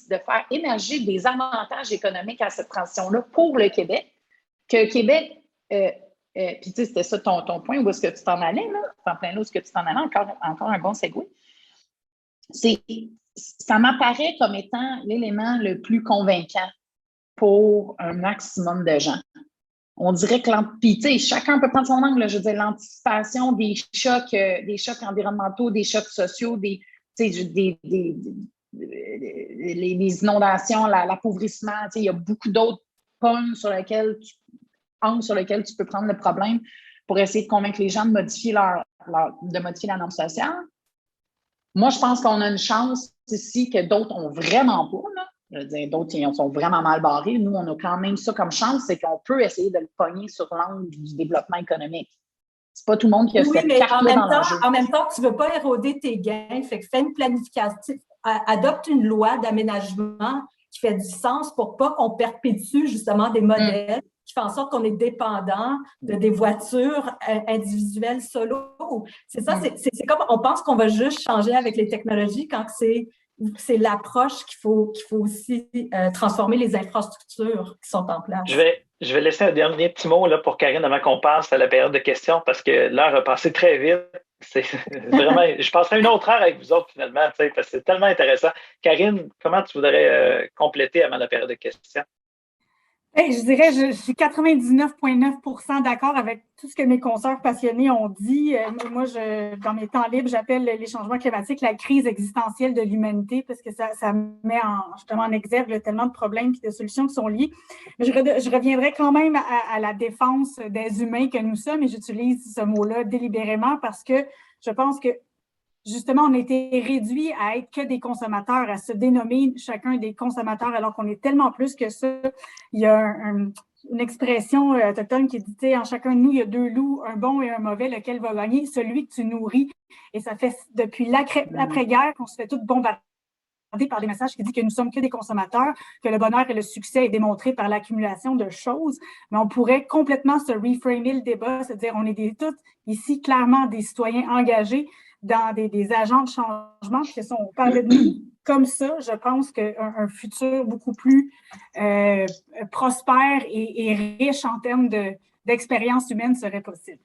faire émerger des avantages économiques à cette transition-là pour le Québec. Que le Québec, puis tu sais, c'était ça ton point, où est-ce que tu t'en allais, là? C'est en plein là où est-ce que tu t'en allais, encore un bon segue. Ça m'apparaît comme étant l'élément le plus convaincant pour un maximum de gens. On dirait que chacun peut prendre son angle. Là, je veux dire, l'anticipation des chocs environnementaux, des chocs sociaux, les inondations, l'appauvrissement. Il y a beaucoup d'autres angles sur lesquels tu peux prendre le problème pour essayer de convaincre les gens de modifier la norme sociale. Moi, je pense qu'on a une chance ici que d'autres n'ont vraiment pas. Là. Je veux dire, d'autres, ils sont vraiment mal barrés. Nous, on a quand même ça comme chance, c'est qu'on peut essayer de le pogner sur l'angle du développement économique. C'est pas tout le monde qui a cette carte-là dans l'enjeu. En même temps, tu ne veux pas éroder tes gains. Fait que fais une planification. Adopte une loi d'aménagement qui fait du sens pour pas qu'on perpétue justement des modèles qui font en sorte qu'on est dépendant de des voitures individuelles solo. C'est ça, c'est comme on pense qu'on va juste changer avec les technologies quand c'est l'approche qu'il faut aussi transformer les infrastructures qui sont en place. Je vais laisser un dernier petit mot là, pour Karine avant qu'on passe à la période de questions parce que l'heure a passé très vite. C'est vraiment, je passerai une autre heure avec vous autres finalement, parce que c'est tellement intéressant. Karine, comment tu voudrais compléter avant la période de questions? Hey, je dirais, je suis 99,9% d'accord avec tout ce que mes consoeurs passionnés ont dit. Moi, dans mes temps libres, j'appelle les changements climatiques la crise existentielle de l'humanité parce que ça met justement en exergue tellement de problèmes et de solutions qui sont liées. Mais je reviendrai quand même à la défense des humains que nous sommes et j'utilise ce mot-là délibérément parce que je pense que justement, on a été réduits à être que des consommateurs, à se dénommer chacun des consommateurs, alors qu'on est tellement plus que ça. Il y a une expression autochtone qui dit, en chacun de nous, il y a deux loups, un bon et un mauvais, lequel va gagner? Celui que tu nourris. Et ça fait depuis l'après-guerre qu'on se fait tout bombarder par des messages qui disent que nous sommes que des consommateurs, que le bonheur et le succès est démontré par l'accumulation de choses. Mais on pourrait complètement se reframer le débat, se dire on est tous ici clairement des citoyens engagés dans des agents de changement, puis si on parlait de nous comme ça, je pense qu'un futur beaucoup plus prospère et riche en termes d'expérience humaine serait possible.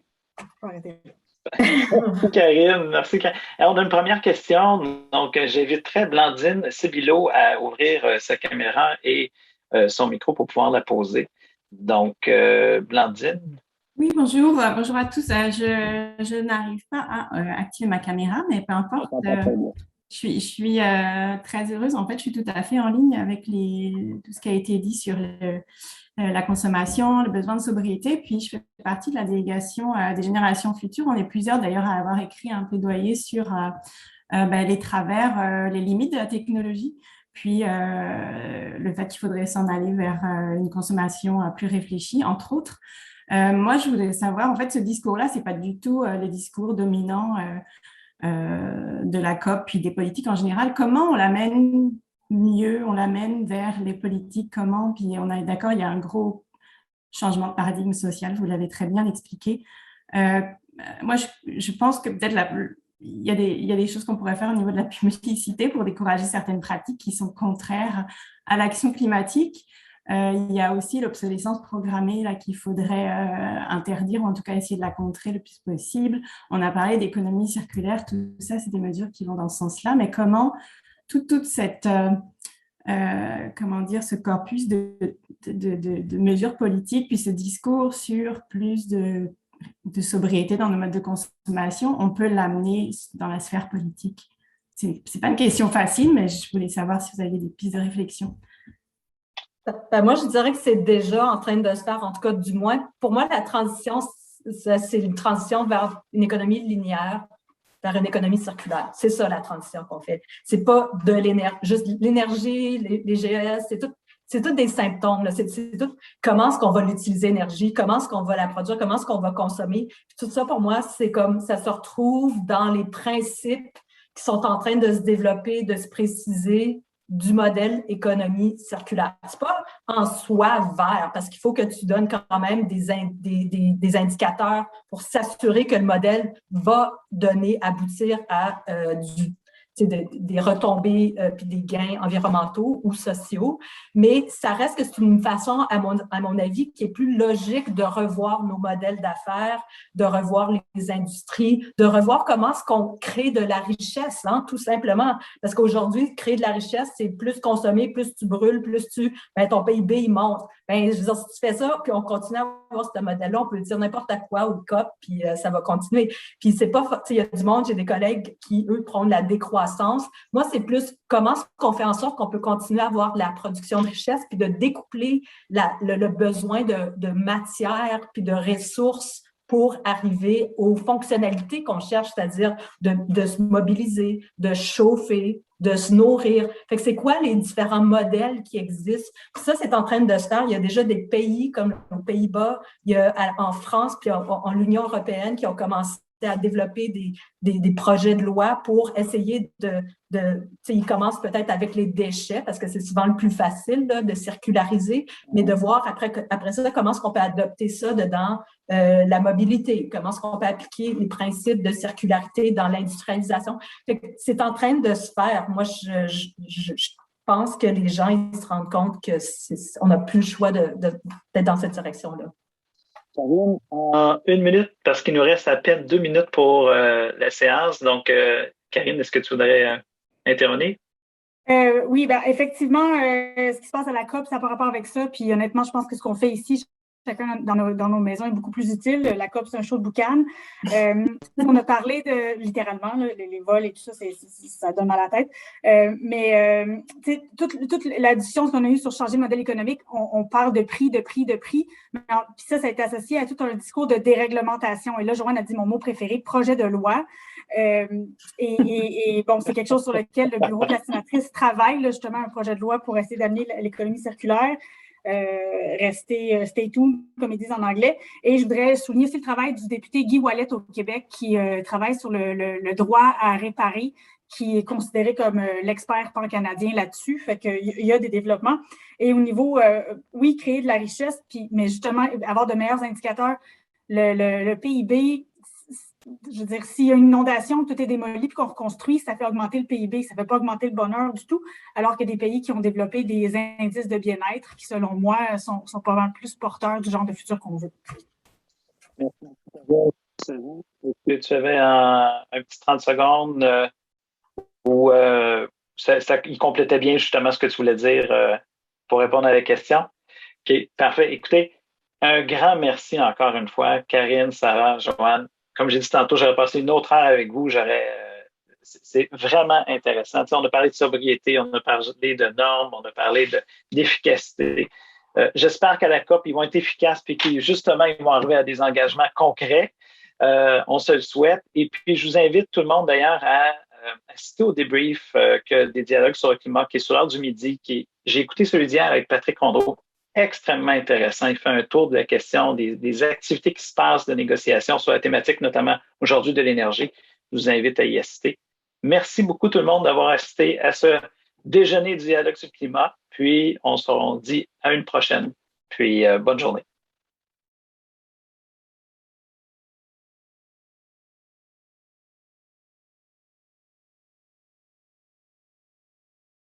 Merci Karine, merci. Alors, on a une première question, donc j'inviterai Blandine Sibilo à ouvrir sa caméra et son micro pour pouvoir la poser. Donc, Blandine. Oui, bonjour à tous. Je n'arrive pas à activer ma caméra, mais peu importe. Je suis très heureuse. En fait, je suis tout à fait en ligne avec tout ce qui a été dit sur la consommation, le besoin de sobriété. Puis, je fais partie de la délégation des générations futures. On est plusieurs d'ailleurs à avoir écrit un plaidoyer sur les travers, les limites de la technologie. Puis, le fait qu'il faudrait s'en aller vers une consommation plus réfléchie, entre autres. Moi, je voudrais savoir, en fait, ce discours-là, c'est pas du tout le discours dominant de la COP puis des politiques en général. Comment on l'amène mieux, on l'amène vers les politiques, comment? Puis on est d'accord, il y a un gros changement de paradigme social, vous l'avez très bien expliqué. Moi, je pense que peut-être il y a des choses qu'on pourrait faire au niveau de la publicité pour décourager certaines pratiques qui sont contraires à l'action climatique. Il y a aussi l'obsolescence programmée là, qu'il faudrait interdire, ou en tout cas essayer de la contrer le plus possible. On a parlé d'économie circulaire, tout ça, c'est des mesures qui vont dans ce sens-là. Mais comment toute cette, comment dire, ce corpus de mesures politiques, puis ce discours sur plus de sobriété dans nos modes de consommation, on peut l'amener dans la sphère politique? C'est pas une question facile, mais je voulais savoir si vous aviez des pistes de réflexion. Moi, je dirais que c'est déjà en train de se faire, en tout cas, du moins. Pour moi, la transition, c'est une transition vers une économie linéaire, vers une économie circulaire. C'est ça, la transition qu'on fait. C'est pas de l'énergie, juste l'énergie, les GES, c'est tout des symptômes. C'est tout comment est-ce qu'on va l'utiliser, l'énergie, comment est-ce qu'on va la produire, comment est-ce qu'on va consommer. Puis tout ça, pour moi, c'est comme ça se retrouve dans les principes qui sont en train de se développer, de se préciser du modèle économie circulaire. C'est pas en soi vert, parce qu'il faut que tu donnes quand même des indicateurs pour s'assurer que le modèle va aboutir à des retombées puis des gains environnementaux ou sociaux, mais ça reste que c'est une façon, à mon avis, qui est plus logique de revoir nos modèles d'affaires, de revoir les industries, de revoir comment est-ce qu'on crée de la richesse, hein, tout simplement. Parce qu'aujourd'hui, créer de la richesse, c'est plus consommer, plus tu brûles, plus ton PIB, il monte. Je veux dire, si tu fais ça, puis on continue à avoir ce modèle-là, on peut dire n'importe quoi au COP, puis ça va continuer. Puis c'est pas, il y a du monde, j'ai des collègues qui, eux, prônent la décroissance. Moi, c'est plus comment est-ce qu'on fait en sorte qu'on peut continuer à avoir de la production de richesse, puis de découpler le besoin de matière, puis de ressources pour arriver aux fonctionnalités qu'on cherche, c'est-à-dire de se mobiliser, de chauffer, de se nourrir. Fait que c'est quoi les différents modèles qui existent? Puis ça, c'est en train de se faire. Il y a déjà des pays comme aux Pays-Bas, il y a en France, puis en l'Union européenne qui ont commencé à développer des projets de loi pour essayer ils commencent peut-être avec les déchets, parce que c'est souvent le plus facile là, de circulariser, mais de voir après ça, comment est-ce qu'on peut adopter ça dedans la mobilité, comment est-ce qu'on peut appliquer les principes de circularité dans l'industrialisation. C'est en train de se faire. Moi, je pense que les gens ils se rendent compte qu'on n'a plus le choix d'être dans cette direction-là. Karine, en 1 minute, parce qu'il nous reste à peine 2 minutes pour la séance. Donc, Karine, est-ce que tu voudrais intervenir? Oui, effectivement, ce qui se passe à la COP, ça n'a pas rapport avec ça. Puis honnêtement, je pense que ce qu'on fait ici, chacun dans nos maisons, est beaucoup plus utile. La COP, c'est un show de boucan. On a parlé littéralement, là, les vols et tout ça, ça donne mal à la tête. Mais toute la discussion qu'on a eue sur changer le modèle économique, on parle de prix. Puis ça a été associé à tout un discours de déréglementation. Et là, Joanne a dit mon mot préféré, projet de loi. Bon, c'est quelque chose sur lequel le bureau de la sénatrice travaille, là, justement, un projet de loi pour essayer d'amener l'économie circulaire. Rester stay tuned, comme ils disent en anglais. Et je voudrais souligner aussi le travail du député Guy Ouellet au Québec qui travaille sur le droit à réparer, qui est considéré comme l'expert pan-canadien là-dessus. Fait qu'il y a des développements. Et au niveau, oui, créer de la richesse, mais justement avoir de meilleurs indicateurs. Le PIB, je veux dire, s'il y a une inondation, tout est démoli puis qu'on reconstruit, ça fait augmenter le PIB, ça ne fait pas augmenter le bonheur du tout, alors qu'il y a des pays qui ont développé des indices de bien-être qui, selon moi, sont pas mal plus porteurs du genre de futur qu'on veut. Merci. Tu avais un petit 30 secondes où il complétait bien justement ce que tu voulais dire pour répondre à la question. OK, parfait. Écoutez, un grand merci encore une fois, Karine, Sarah, Joanne. Comme j'ai dit tantôt, j'aurais passé une autre heure avec vous. C'est vraiment intéressant. Tu sais, on a parlé de sobriété, on a parlé de normes, on a parlé d'efficacité. J'espère qu'à la COP, ils vont être efficaces et qu'ils, justement, ils vont arriver à des engagements concrets. On se le souhaite. Et puis, je vous invite tout le monde, d'ailleurs, à assister au débrief des dialogues sur le climat qui est sur l'heure du midi. J'ai écouté celui d'hier avec Patrick Rondeau. Extrêmement intéressant. Il fait un tour de la question des activités qui se passent de négociation sur la thématique, notamment aujourd'hui de l'énergie. Je vous invite à y assister. Merci beaucoup tout le monde d'avoir assisté à ce déjeuner du dialogue sur le climat. Puis, on se dit à une prochaine. Puis, bonne journée.